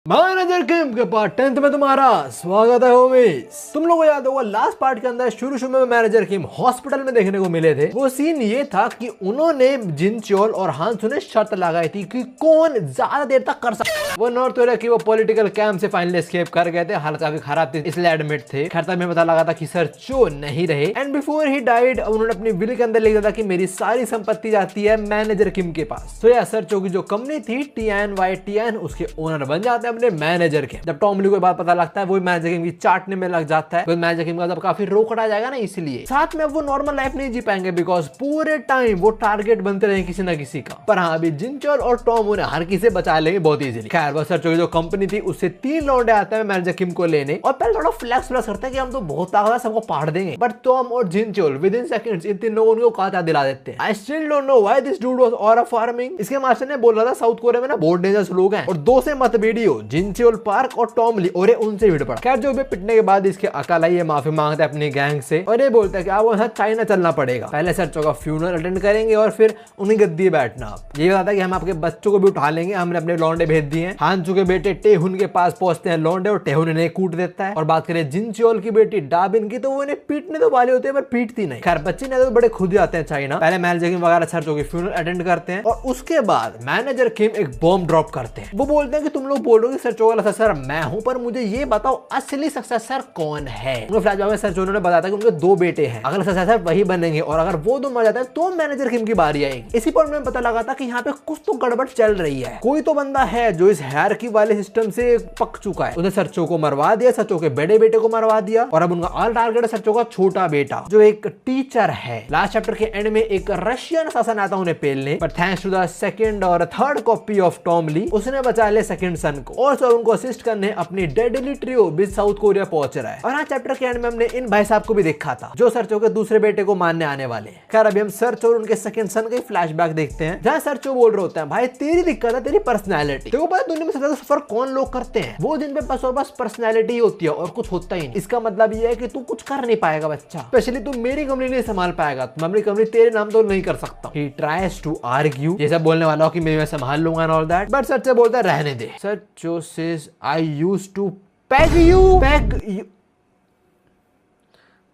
Manager किम के part 10th में तुम्हारा स्वागत है होमीज। तुम लोगों को याद होगा लास्ट पार्ट के अंदर शुरू में मैनेजर किम हॉस्पिटल में देखने को मिले थे। वो सीन ये था कि उन्होंने जिन चोल और हांसू ने शर्त लगाई थी कि कौन ज्यादा देर तक कर सकता है। वो नॉर्थ कोरिया की वो पॉलिटिकल कैंप से फाइनली एस्केप कर गए थे। हालत काफी खराब थी इसलिए एडमिट थे। खैर तब पता लगा था कि सर चो नहीं रहे एंड बिफोर ही डाइड उन्होंने अपनी विल के अंदर लिख दिया था कि मेरी सारी संपत्ति जाती है मैनेजर किम के पास। तो यार सर चो की जो कंपनी थी TNYTN उसके ओनर बन जाते हैं अपने मैनेजर के। जब टॉम ली को बात पता लगता है वो मैनेजर किम की चाटने में लग जाता है। तो मैनेजर किम का जब काफी रोक हटा जाएगा ना, इसलिए साथ में वो नॉर्मल लाइफ नहीं जी पाएंगे बिकॉज पूरे टाइम वो टारगेट बनते रहे किसी ना किसी का। पर हाँ अभी जिनचोल और टॉम उन्हें हर किसी से बचा लेंगे बहुत इजीली। खैर वो सर चो की जो कंपनी थी उससे 3 लौंडे आते हैं मैनेजर किम को लेने और पहले थोड़ा फ्लैक्स करते हैं कि हम तो बहुत ताकत है सबको पाड़ देंगे। बट टॉम और जिनचोल विद इन सेकंड्स इन तीन लोगों को काटा दिला देते हैं। I still don't know why this dude was aura farming. इसके मास्टर ने बोला था साउथ कोरिया में ना बहुत डेंजरस लोग हैं और 2 से मत वीडियो जिनचोल पार्क और टॉम ली और उनसे भिड़ पड़ा। खैर जो भी पिटने के बाद इसके अकाल आई माफी मांगता है अपनी गैंग से और ये बोलता है कि आप वहां चाइना चलना पड़ेगा। पहले सर चो का फ्यूनरल अटेंड करेंगे और फिर उन्हें गद्दी बैठना। ये बताता है कि हम आपके बच्चों को भी उठा लेंगे, हमने अपने लौंडे भेज दिए हैं। हांसू के बेटे टेहुन के पास पहुंचते हैं लौंडे और टेहुन इन्हें कूट देता है। और बात करें जिनचोल की बेटी डाबिन की तो वो इन्हें पीटने तो वाले होते हैं पर पीटती नहीं। खैर बच्चे ने तो बड़े खुद जाते हैं चाइना। पहले मैनेजर किम वगैरह सर चो की फ्यूनरल अटेंड करते हैं और उसके बाद मैनेजर किम एक बॉम्ब ड्रॉप करते हैं। वो बोलते हैं कि तुम लोग बोलोगे सर चो वाला सर मैं हूं, पर मुझे ये बताओ असली सक्सेसर कौन है। फ्लैशबैक में सर चो ने बताया कि उनके 2 बेटे हैं, अगर सक्सेसर वही बनेंगे और अगर वो 2 मर जाते हैं तो मैनेजर किम की बारी आएगी। इसी पॉइंट में पता लगा था कि यहाँ पे कुछ तो गड़बड़ चल रही है। कोई तो बंदा है जो इस हायरार्की वाले सिस्टम से पक चुका है। उसने सर चो को मरवा दिया, सर चो के बड़े बेटे को मरवा दिया और अब उनका ऑल टारगेट है सर चो का छोटा बेटा जो एक टीचर है। लास्ट चैप्टर के एंड में एक रशियन शासन आता उन्हें पेलने, पर थैंक्स टू द सेकंड और third copy of Tom Lee उसने बचा ले सेकंड सन को और सर उनको असिस्ट करने अपनी डेडली ट्रियो भी साउथ कोरिया पहुंच रहा है। और हाँ चैप्टर के एंड में हमने इन भाई साहब को भी देखा था जो सर चो के दूसरे बेटे को मारने आने वाले हैं। खैर अभी हम सर चो और उनके सेकंड सन के फ्लैशबैक देखते हैं जहां सर चो बोल रहे होते हैं भाई तेरी दिक्कत है तेरी पर्सनैलिटी। देखो पता दुनिया में सबसे ज्यादा सफर कौन लोग करते हैं, वो जिन पे बस और बस पर्सनैलिटी होती है और कुछ होता ही नहीं। इसका मतलब ये है कि तू कुछ कर नहीं पाएगा बच्चा, स्पेशली तू मेरी कंपनी नहीं संभाल पाएगा, मैं अपनी कंपनी तेरे नाम तो नहीं कर सकता। He tries to argue, ये सब बोलने वाला हो कि मैं संभाल लूंगा and all that, but sir चो बोलता है रहने दे। सर चो says I used to peg you।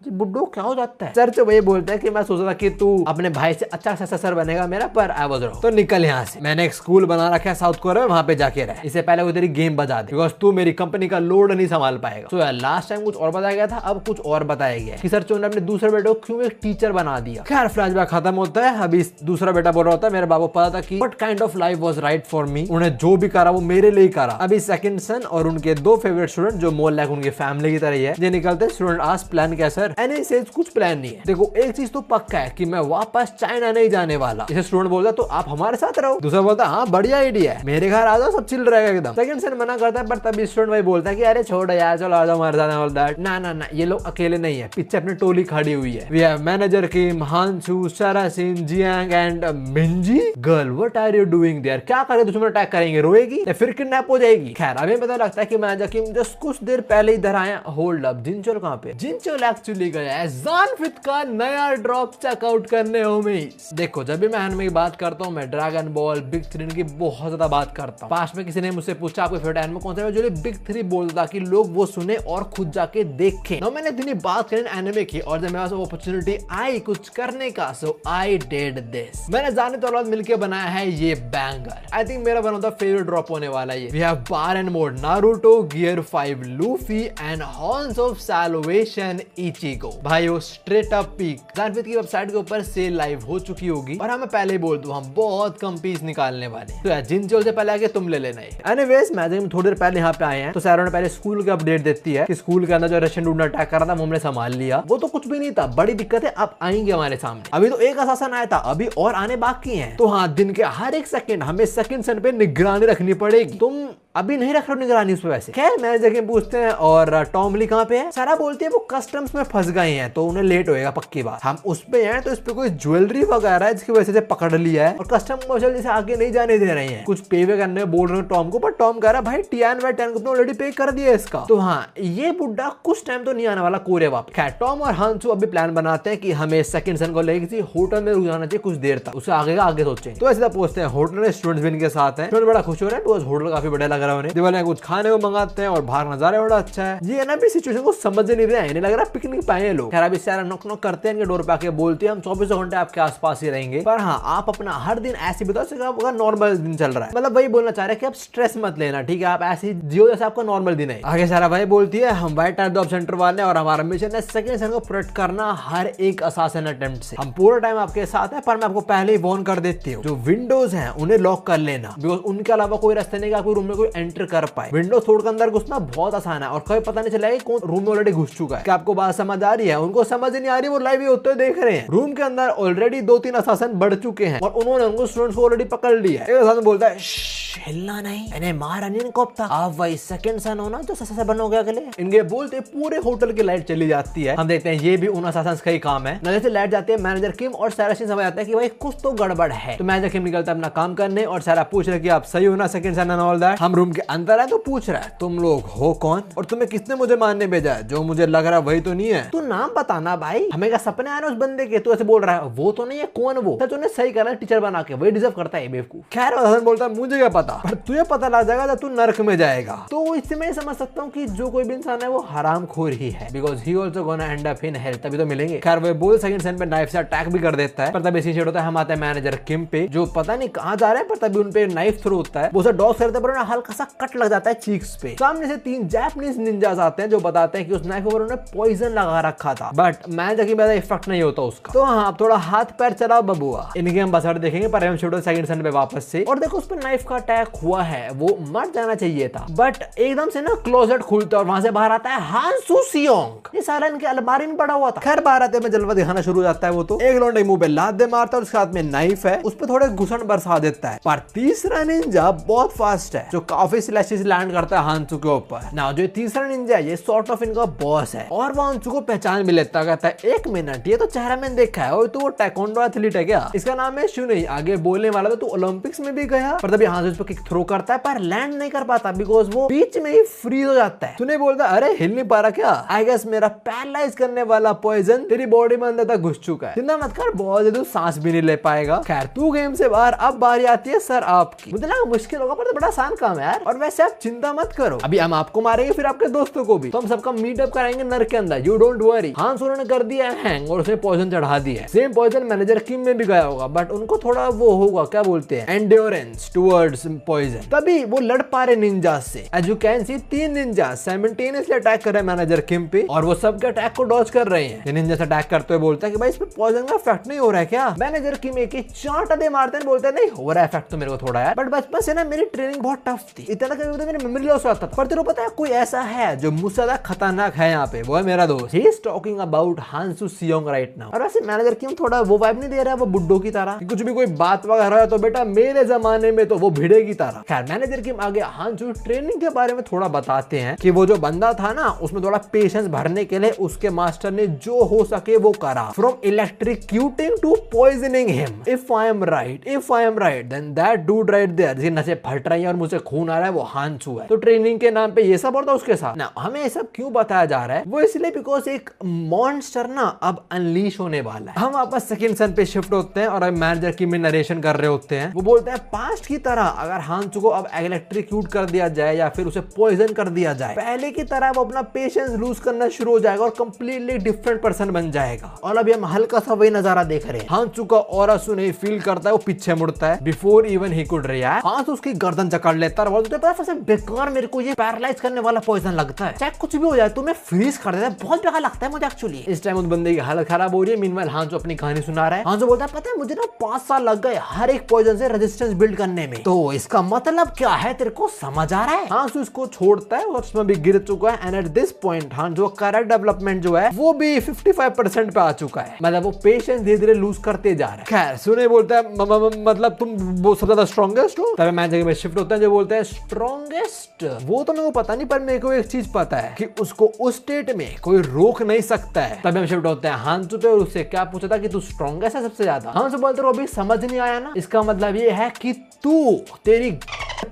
बुड्ढो क्या हो जाता है। सर चो वही बोलता है कि मैं सोच रहा था कि तू अपने भाई से अच्छा सक्सेसर बनेगा मेरा, पर आई वाज रॉन्ग। तो निकल यहाँ से, मैंने एक स्कूल बना रखा है साउथ कोरिया में, वहां पे जाके रह। इससे पहले वो तेरी गेम बजा दे बिकॉज तू मेरी कंपनी का लोड नहीं संभाल पाएगा। तो यार लास्ट टाइम कुछ और बताया गया था, अब कुछ और बताया गया कि सर चो ने अपने दूसरे बेटे को क्यों एक टीचर बना दिया। खैर फ्लैशबैक खत्म होता है। अभी दूसरा बेटा बोल रहा होता है मेरे बाबू पता था कि what kind of life was right for me, उन्हें जो भी करा वो मेरे लिए करा। अभी सेकंड सन और उनके 2 फेवरेट स्टूडेंट जो मोर लाइक उनकी फैमिली की तरह है ये निकलते। स्टूडेंट आज प्लान क्या सर, एनी सेज कुछ प्लान नहीं है। देखो एक चीज तो पक्का है कि मैं वापस चाइना नहीं जाने वाला। इसे स्टूडेंट बोलता तो आप हमारे साथ रहो। दूसरा बोलता हाँ बढ़िया आइडिया है, मेरे घर आ जाओ सब चिल रहेगा एकदम। सेकंड सन मना करता है पर तभी स्टूडेंट भाई बोलता है कि अरे छोड़ यार चलो आ जाओ हमारे साथ ऑल दैट। ना ये लोग अकेले नहीं है, पीछे अपनी टोली खड़ी हुई है। We have manager Kim, Hansu, Sarasin, Jiang and Minji. Girl what are you doing there, क्या करे दुश्मन अटैक करेंगे, रोएगी या फिर किडनैप हो जाएगी। खैर अभी पता लगता है कि मैनेजर किम जस्ट कुछ देर पहले इधर आया। होल्ड अप, जिनचोल कहां पे? जिनचोल एक्चुअली गया है जानफित का नया ड्रॉप चेकआउट करने होमीज। देखो जब भी मैं एनिमे की बात करता हूँ मैं ड्रैगन बॉल, बिग 3 की बहुत ज्यादा बात करता हूँ। पास में किसी ने मुझसे पूछा आपको फेवरेट एनिमे कौन सा है, जो बिग 3 बोलता कि लोग वो सुने और खुद जाके देखें। ना मैंने इतनी बात करी एनिमे की और जब मेरे पास अपॉर्चुनिटी आई कुछ करने का सो आई डिड दिस। मैंने जाने तो मिलकर बनाया है ये बैंगर। आई थिंक मेरा one of the favourite drop होने वाला है। We have baryon mode, Naruto, gear 5, Luffy and horns of salvation Ichigo. भाई वो स्ट्रेट अप पीक जानफित की वेबसाइट के ऊपर सेल लाइव हो चुकी होगी और हमें पहले ही बोल दूं हम बहुत कम पीस निकालने वाले। तो यार जिनचोल से पहले आके तुम ले लेना है। एनीवेज मैजिक थोड़ी देर पहले यहाँ पे आए हैं तो सैरो ने पहले स्कूल का अपडेट देती है कि स्कूल के अंदर जो रशियन डूड अटैक कर रहा था वो हमने संभाल लिया। वो तो कुछ भी नहीं था, बड़ी दिक्कत है अब आएंगे हमारे सामने। अभी तो एक असासन आया था, अभी और आने बाकी हैं। तो हाँ दिन के हर एक सेकंड हमें सेकंड सन पे निगरानी रखनी पड़ेगी। तुम अभी नहीं रख रहे हो निगरानी उस पे वैसे। खैर मैनेजर किम पूछते हैं और टॉम ली कहाँ पे है। सारा बोलती है वो कस्टम्स में फंस गए हैं तो उन्हें लेट होएगा पक्की बात। हम उस पे हैं तो इस पे कोई ज्वेलरी वगैरह है जिसकी वजह से पकड़ लिया है और कस्टम मार्शल जैसे आगे नहीं जाने दे रहे हैं। कुछ पे वे करने बोल रहे हैं टॉम को, पर टॉम कह रहा है भाई TNY10 को ऑलरेडी पे कर दिया इसका। तो हाँ ये बुड्ढा कुछ टाइम तो नहीं आने वाला कोरिया वापस। खैर टॉम और हांसू अभी प्लान बनाते हैं कि हमें सेकंड सन को लेकर किसी होटल में रुक जाना चाहिए कुछ देर तक, उससे आगे का आगे सोचें। तो ऐसा पूछते हैं होटल में, स्टूडेंट्स भी इनके साथ हैं। स्टूडेंट बड़ा खुश हो रहे हैं, होटल काफी बड़ा लग रहा है उन्हें। दिवाली कुछ खाने को मंगाते हैं और बाहर नजारा बड़ा अच्छा है। ये ना भी सिचुएशन को समझ नहीं रहे हैं, इन्हें लग रहा है पिकनिक पे आए लोग। खैर अभी सारा नॉक नॉक करते हैं इनके डोर पे आके, बोलते हैं हम 24 घंटे आपके आसपास ही रहेंगे, पर हाँ आप अपना हर दिन ऐसे बताओ जैसे आपका नॉर्मल दिन चल रहा है। मतलब वही बोलना चाह रहे हैं कि आप स्ट्रेस मत लेना, ठीक है, आप ऐसे ही जियो जैसे आपका नॉर्मल दिन है। आगे सारा भाई बोलती है हम वाइट टाइम जॉब सेंटर वाले और हमारा मिशन है सेकंड सन को प्रोटेक्ट करना हर एक असासिन अटेम्प्ट से। हम पूरा टाइम आपके साथ है, पर मैं आपको पहले ही वार्न कर देती हूँ, जो विंडोज हैं उन्हें लॉक कर लेना, बिकॉज उनके अलावा कोई रास्ते नहीं आपको रूम में कोई एंटर कर पाए। विंडोज तोड़कर अंदर घुसना बहुत आसान है और कभी पता नहीं चला कौन रूम में ऑलरेडी घुस चुका है। क्या आपको बात समझ आ रही है? उनको समझ नहीं आ रही, वो लाइव होते देख रहे हैं। रूम के अंदर ऑलरेडी 2-3 असासिन बढ़ चुके हैं और उन्होंने उनको स्टूडेंट्स को ऑलरेडी पकड़ लिया है। एक असासिन बोलता है हिलना नहीं, मैंने मारा नहीं इनको, आप वही सेकंड सन हो ना जो ससा बन हो गया अगले। इनके बोलते पूरे होटल की लाइट चली जाती है। हम देखते हैं ये भी उन असासिन्स का ही काम है। नजर से लाइट जाती है, मैनेजर किम और सारा समझ आता है कि भाई कुछ तो गड़बड़ है। तो मैनेजर किम निकलता है अपना काम करने और सारा पूछ रहा कि आप सही हो ना second son and all that. हम रूम के अंदर है तो पूछ रहा है तुम लोग हो कौन और तुम्हें किसने मुझे मारने भेजा है? जो मुझे लग रहा है वही तो नहीं है। तू नाम बताना भाई, हमें क्या सपने आ रहे उस बंदे के? तू ऐसे बोल रहा है वो तो नहीं है, कौन वो? सच उन्हें सही करा टीचर बना के, वही डिजर्व करता है बेवकूफ। खैर हसन बोलता है मुझे क्या पता, पर तुझे पता लग जाएगा जब तू नर्क में जाएगा। तो इससे मैं समझ सकता हूँ कि जो कोई भी इंसान है वो हरामखोर ही है, because he also gonna and up in hell, तभी तो मिलेंगे। खैर वो बोल सेकंड सन पे नाइफ से अटैक भी कर देता है, पर तभी सीन होता है हम आते हैं मैनेजर किम पे, जो पता नहीं कहाँ जा रहे हैं, पर तभी उन पे नाइफ थ्रो होता है। वो उसे डॉग करते हैं पर हल्का सा कट लग जाता है चीक्स पे। सामने से 3 जापानीज निंजास आते हैं जो बताते हैं कि उस नाइफ पर उन्होंने पॉइजन लगा रखा था, बट मैनेजर की ज्यादा इफेक्ट नहीं होता उसका। तो हाँ थोड़ा हाथ पैर चलाओ बबुआ। इनके हम बसड़ देखेंगे, पर हम छोड़ो सेकंड सन पे वापस से। और देखो उस पर नाइफ का अटैक हुआ है, वो मर जाना चाहिए था, बट एकदम से ना क्लोजेट खुलता है और वहां से बाहर आता है हांसू सियोंग। ये सारा इनके अलमारी में पड़ा हुआ था। खैर बाहर आते में जलवा दिखाना शुरू हो जाता है। वो तो एक लौंडे मुंह पे लात दे मारता है और उसके हाथ में नाइफ है, उस पर थोड़े घुसन बरसा देता है। पर तीसरा निंजा बहुत फास्ट है जो काफी स्लैशेस लैंड करता है हांसू के ऊपर। ना जो तीसरा निंजा है ये सॉर्ट ऑफ इनका बॉस है और वो हांसू को पहचान भी लेता, कहता है 1 मिनट ये तो चेहरा मैंने देखा है, और तो वो टाइकोंडो एथलीट है क्या? इसका नाम है शुनई। आगे बोलने वाला तो ओलंपिक्स में भी गया, पर तभी हांसू उस पर किक थ्रो करता है पर लैंड नहीं कर पाता, बिकॉज वो बीच में ही फ्रीज हो जाता है। सुने बोलता है अरे हिल नहीं पा रहा क्या? आई गेस मेरा पैरालाइज करने वाला पॉइजन तेरी बॉडी में अंदर तक घुस चुका है, चिंता मत कर, बहुत जल्दी सांस भी नहीं ले पाएगा। खैर तू गेम से बाहर। अब बारी आती है सर आपकी। मुझे लगा मुश्किल होगा, पर तो बड़ा आसान काम है यार। और वैसे आप चिंता मत करो, अभी हम आपको मारेंगे फिर आपके दोस्तों को भी, तो हम सबका मीटअप कराएंगे नर्क के अंदर, यू डोंट वरी। हांस उन्होंने कर दिया हैंग और उसने पॉइजन चढ़ा दिया है। सेम पॉइजन मैनेजर किम में भी गया होगा, बट उनको थोड़ा वो होगा क्या बोलते हैं एंड्योरेंस टुवर्ड्स पॉइजन, तभी वो लड़ पा रहे निंजा से। As you can see 3 ninja simultaneously attack कर रहे हैं मैनेजर किम पे और वो सबके अटैक को डॉज कर रहे हैं। निंजा से अटैक करते हुए बोलता है कि भाई इस पे पॉइजन का इफेक्ट नहीं हो रहा है क्या? मैनेजर किम एक 4 टदे मारते हैं, बोलते हैं नहीं हो रहा है इफेक्ट तो मेरे को थोड़ा यार, बट बचपन से ना मेरी ट्रेनिंग बहुत टफ थी, इतना कभी मेरी मेमोरी लॉस होता था। पर तेरे को पता है कोई ऐसा है जो मुझसे ज्यादा खतरनाक है यहाँ पे, वो है मेरा दोस्त। He is talking about Hansu Seong right now. और वैसे मैनेजर किम थोड़ा वो वाइब नहीं दे रहा है वो बुड्ढो की तरह, कुछ भी कोई बात वगैरह है तो बेटा मेरे जमाने में तो वो भिड़े की तरह। खैर मैनेजर किम आगे हांसू ट्रेनिंग के बारे में थोड़ा बताते हैं कि वो जो बंदा था ना उसमें थोड़ा पेशेंस भरने के लिए उसके मास्टर ने जो हो सके वो करा, from electrocuting to poisoning him. If I am right then that dude right there, जिसकी नसें फट रही है और मुझे खून आ रहा है वो हांसू है। तो ट्रेनिंग के नाम पे ये सब होता है उसके साथ ना। हमें ये सब क्यों बताया जा रहा है? वो इसलिए बिकॉज एक मॉन्स्टर ना अब अनलीश होने वाला है। हम वापस सेकंड सन पे शिफ्ट होते हैं और अब मैनेजर की में नरेशन कर रहे होते हैं। वो बोलते हैं पास्ट की तरह अगर हांसू को अब इलेक्ट्रिक्यूट कर दिया जाए या फिर उसे पॉइजन कर दिया जाए, पहले की तरह वो अपना पेशेंस लूज करना शुरू हो जाएगा और कंप्लीटली डिफरेंट पर्सन बन जाएगा। और अभी हम हल्का सा वही नजारा देख रहे हैं। हांसू का ऑरा सुने फील करता है, वो पीछे मुड़ता है before even he could react. Hansu उसकी गर्दन जकड़ लेता है और बोलता है सबसे बेकार मेरे को ये पैरालाइज करने वाला पॉइजन लगता है, चाहे कुछ भी हो जाए तुम्हें फ्रीज कर देता है, बहुत बेकार लगता है मुझे एक्चुअली। इस टाइम उस बंदे की हालत खराब हो रही है। मीनवाइल हांसू अपनी कहानी सुना रहा है। हांसू बोलता है पता है मुझे ना 5 साल लग गए हर एक पॉइजन से रेजिस्टेंस बिल्ड करने में, तो इसका मतलब क्या है तेरे को समझ आ रहा है? हांसू इसको छोड़ता है और उसमें भी गिर चुका है। एंड एट दिस पॉइंट हांसू का कैरेक्टर डेवलपमेंट जो है वो भी 55% पे आ चुका है, मतलब वो पेशेंस धीरे धीरे लूज करते जा रहा है। खैर सुने बोलता है मतलब तुम वो सबसे ज्यादा स्ट्रॉन्गेस्ट हो। तब मैच में शिफ्ट होता है जो बोलते हैं स्ट्रॉन्गेस्ट, वो तो मेरे को पता नहीं, पर मेरे को एक चीज पता है कि उसको उस स्टेट में कोई रोक नहीं सकता है। तब हम शिफ्ट होते हैं हांसू पे और उससे क्या पूछा था कि तू स्ट्रॉन्गेस्ट है सबसे ज्यादा। हांसू बोलते हो अभी समझ नहीं आया ना, इसका मतलब ये है कि तेरी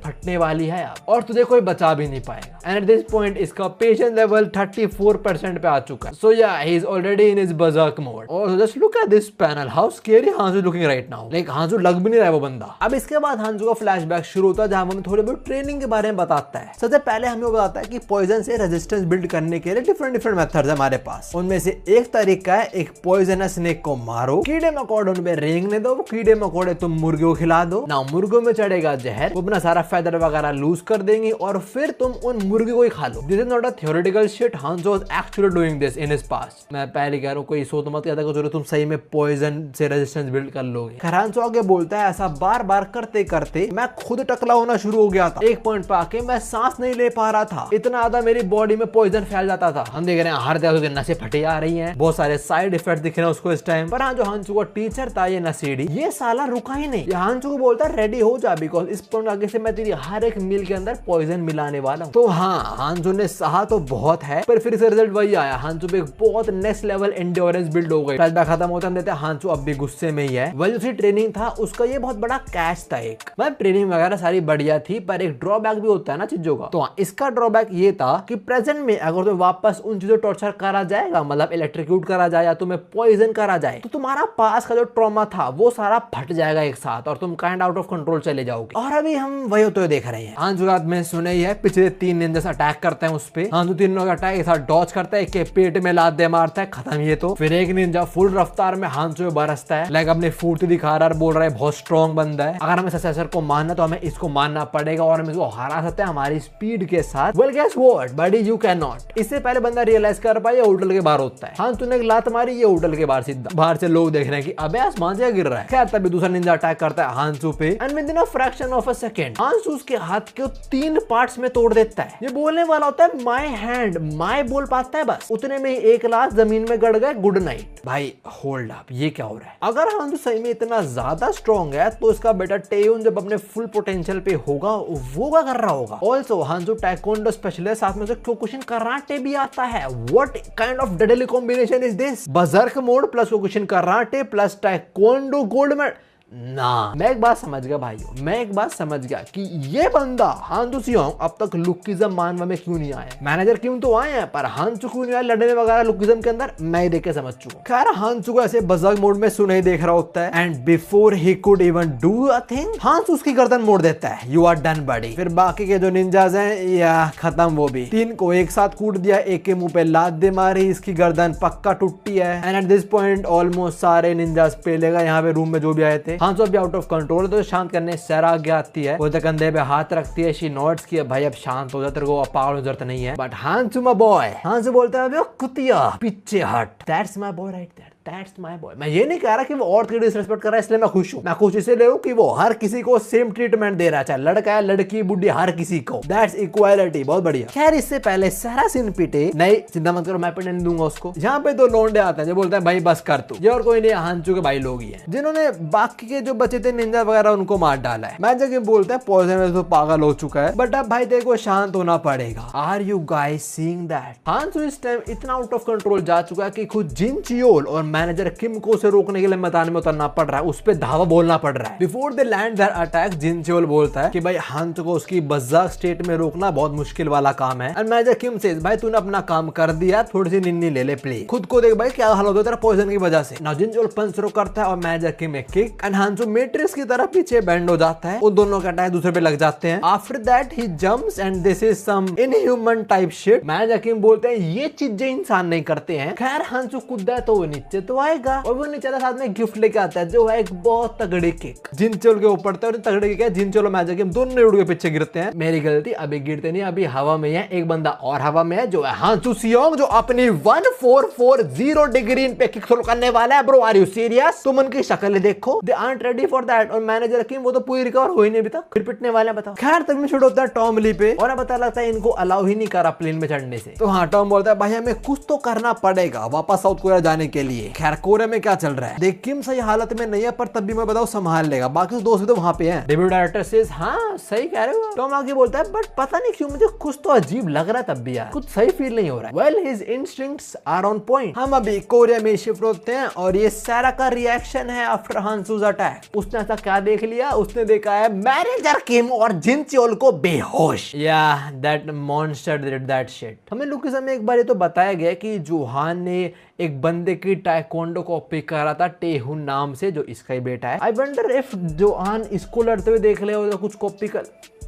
फटने वाली है अब और तुझे कोई बचा भी नहीं पाएगा। एंड एट दिस पॉइंट इसका पेशेंस लेवल 34% पे आ चुका है। So yeah he is already in his berserk mode. और just look at this panel, how scary Hansu looking right now, like Hansu लग भी नहीं रहा है वो बंदा। अब इसके बाद हांसू का फ्लैशबैक शुरू होता है जहां हमें थोड़े बहुत ट्रेनिंग के बारे में बताता है। सबसे पहले हमें बताता है कि पॉइजन से रेजिस्टेंस बिल्ड करने के लिए डिफरेंट मेथड्स है हमारे पास। उनमें से एक तरीका है एक पॉइजनस स्नेक को मारो, कीड़े मकोड़ों पे रेंगने दो, कीड़े मकोड़े तुम मुर्गे को खिला दो ना, मुर्गों में चढ़ेगा जहर, वो अपना सारा फेदर वगैरह लूज कर देंगे और फिर तुम उन मुर्गे को ही खा लो। This is not a theoretical shit, Hansu was actually doing this in his past. मैं पहले कह रहा हूं कोई सोच मत कहता कि तुम सही में पॉइजन से रेजिस्टेंस बिल्ड कर लोगे। हांसो आगे बोलता है ऐसा बार बार करते करते मैं खुद टकला होना शुरू हो गया था। एक पॉइंट पे आके मैं सांस नहीं ले पा रहा था, इतना ज्यादा मेरी बॉडी में पॉइजन फैल जाता था। हम देख रहे हैं हर जगह नसें फटी आ रही हैं, बहुत सारे साइड इफेक्ट दिख रहे हैं उसको इस टाइम पर। हाँ, जो हांसो का टीचर था ये नसीड़ी, ये साला रुका ही नहीं। हांसो को बोलता है रेडी हो जा, बिकॉज इस पॉइंट आगे से मैं तेरी हर एक मील के अंदर पॉइजन मिलाने वाला हूँ। तो हाँ, हांसो ने सहा तो बहुत है पर फिर से रिजल्ट वही आया। हांसो पे एक बहुत नेक्स्ट लेवल एंड्योरेंस बिल्ड हो गई। फ्लैशबैक खत्म होता देते हांसो अब भी गुस्से में ही है। वही उसकी ट्रेनिंग था, उसका ये बहुत बड़ा कैच था। एक ट्रेनिंग वगैरह सारी बढ़िया थी पर एक ड्रॉबैक भी होता है ना चीजों का। तो इसका ड्रॉबैक ये था कि प्रेजेंट में अगर तुम्हें वापस उन चीजों टॉर्चर करा जाएगा, मतलब इलेक्ट्रिक्यूट करा जाए या तुम्हें पॉइजन करा जाए, तो तुम्हारा पास का जो ट्रॉमा था वो सारा फट जाएगा एक साथ और तुम काइंड आउट ऑफ कंट्रोल चले जाओगे। और अभी हम वही होते हुए देख रहे हैं। हांसो रात में सुने ही है, पिछले 3 निंजा अटैक करते हैं उस पे। हांसो तीनों का अटैक एक साथ डॉज करता है, एक के पेट में लात दे मारता है, खत्म ये तो। फिर एक निंजा फुल रफ्तार में हांसो पे बरसता है, लाइक अपनी फुर्ती दिखा रहा है, बोल रहा है बहुत स्ट्रॉन्ग बंदा है, अगर हमें सक्सेसर को मानना तो हमें इसको मानना पड़ेगा और हम इसको हरा सकते हैं हमारी स्पीड के साथ। Well guess what buddy, you can not. इससे पहले बंदा रियलाइज कर पाए ये होटल के बाहर होता है। हांसो ने एक लात मारी, ये होटल के बाहर सीधा। बाहर से लोग देख रहे हैं कि अबे आसमान से गिर रहा है। खैर तभी दूसरा निंजा अटैक करता है हांसो पे and with in a fraction of a second हांसो उसके हाथ के 3 पार्ट्स में तोड़ देता है। ये बोलने वाला होता है माय हैंड, माय बोल पाता है बस, उतने में एक लाश जमीन में गड़ गए। Good night. भाई होल्ड अप, ये क्या हो रहा है? अगर हांसो सही में इतना ज्यादा स्ट्रॉन्ग है तो इसका बेटा टेयुन जब अपने फुल पोटेंशियल पे होगा वो क्या कर रहा होगा? ऑल्सो हांसो टाइकोंडो स्पेशलिस्ट, साथ में से क्योकुशिन कराटे भी आता है। What kind of deadly combination is this? Berserk mode plus Kyokushin karate plus taekwondo gold medal ना। मैं एक बात समझ गया भाइयों, मैं एक बात समझ गया कि ये बंदा हांसो सियोंग अब तक लुकिज्म मानवा में क्यों नहीं आया। मैनेजर क्यों तो आए हैं पर हांसो क्यों नहीं आया लड़ने वगैरह लुकिज्म के अंदर, मैं देख के समझ चुका। खैर हांसो को ऐसे बजर्क मोड में सुने ही देख रहा होता है and before he could even do a thing हांसो उसकी गर्दन मोड़ देता है। यू आर डन बडी। फिर बाकी के जो निंजाज हैं या खत्म वो भी। 3 को एक साथ कूट दिया, एक के मुंह पे लात दे मारी, इसकी गर्दन पक्का टूटी है and at this point almost सारे निंजाज पेलेगा यहाँ पे रूम में जो भी आए थे। हांसो अभी आउट ऑफ कंट्रोल, तो शांत करने सैरा आगे आती है, वो कंधे पे हाथ रखती है, शी नोट्स की भाई अब शांत हो जा, तेरे को पागल जरूरत नहीं है। बट हांसो माय बॉय, हांसो बोलता है कुतिया पीछे हट, that's my boy right there, that's my boy. मैं ये नहीं कह रहा कि वो और की डिसरिस्पेक्ट कर रहा है इसलिए मैं खुश हूँ। मैं खुश इसलिए हूँ कि वो हर किसी को सेम ट्रीटमेंट दे रहा है, चाहे लड़का है लड़की बुढ़ी हर किसी को। दैट्स इक्वालिटी, बहुत बढ़िया। खैर इससे पहले सारा सीन पीटे नहीं, चिंता मत करो मैं पिटने नहीं दूंगा उसको। यहाँ पे 2 लौंडे आते हैं जो बोलते हैं भाई बस कर तू, ये और कोई नहीं हांसो के भाई लोग ही हैं जिन्होंने बाकी के जो बचे थे निंजा वगैरह उनको मार डाला है। मैं जगह बोलते हैं पॉइजन में तो पागल हो चुका है बट अब भाई तेरे को शांत होना पड़ेगा। Are you guys seeing that? Hanzo इस टाइम इतना आउट ऑफ कंट्रोल जा चुका है कि खुद जिन चियोल और मैनेजर किम को उसे रोकने के लिए मैदान में उतरना पड़ रहा है, उस पे धावा बोलना पड़ रहा है। Before they land their attack Jin Cheol बोलता है कि भाई हांसो को उसकी बज़ाक स्टेट में रोकना बहुत मुश्किल वाला काम है एंड मैनेजर किम सेज भाई तूने अपना काम कर दिया, थोड़ी सी निन्नी ले ले प्लीज, खुद को देख भाई क्या हाल होता है तेरा पॉइजन की वजह से। नाउ जिन चियोल पंच शुरू करता है और मैनेजर किम एक किक एंड हांसो मैट्रिक्स की तरह पीछे बैंड हो जाता है, उन दोनों का अटैक दूसरे पे लग जाते हैं। After that he jumps and this is some inhuman type shit. Manager Kim बोलते हैं ये चीजें इंसान नहीं करते हैं। खैर हांसो कूदा है तो वो नीचे तो आएगा और वो नीचे साथ में गिफ्ट लेके आता है जो है एक बहुत तगड़ी किक। जिन चोल के ऊपर और तगड़े किक है, जिन चोल मैनेजर किम दोनों उड़ के पीछे गिरते हैं। मेरी गलती, अभी गिरते नहीं, अभी हवा में है, एक बंदा और हवा में है जो है हांसो सियोंग जो अपनी 1440 डिग्री पे किक थ्रो करने वाला है। Bro are you serious? तुम उनकी शक्ल देखो, they aren't ready for that. और मैनेजर किम वो तो पूरी रिकवर हो ही नहीं अभी तक, फिर पिटने वाले हैं बताओ। खैर तब में छोड़ होता है टॉम ली पे और पता लगता है इनको अलाउ ही नहीं करा प्लेन में चढ़ने से। तो हाँ टॉम बोलता है भाई हमें कुछ तो करना पड़ेगा वापस साउथ कोरिया जाने के लिए। खैर कोरिया में क्या चल रहा है देख, किम सही हालत में नहीं है पर तब भी मैं बताऊं संभाल लेगा, बाकी दोस्त भी तो वहां पे हैं। डेब्यू डायरेक्टर सेज हाँ सही कह रहे हो। टॉम आगे बोलता है बट पता नहीं क्यों मुझे कुछ तो अजीब लग रहा है, तब भी यार कुछ सही फील नहीं हो रहा है। Well his instincts are on point. हम अभी कोरिया में शिफ्ट होते हैं और ये सारा का रिएक्शन है आफ्टर हांसो's अटैक। उसने ऐसा क्या देख लिया? उसने देखा है मैनेजर किम और जिन चियोल को बेहोश। या that monster did that shit. हमें लुकिज्म में एक बार ये तो बताया गया कि जोहान ने एक बंदे की टाइकोंडो कॉपी करा था टेहुन नाम से जो इसका ही बेटा है। आई वंडर इफ जोहान इसको लड़ते हुए देख ले और कुछ कॉपी कर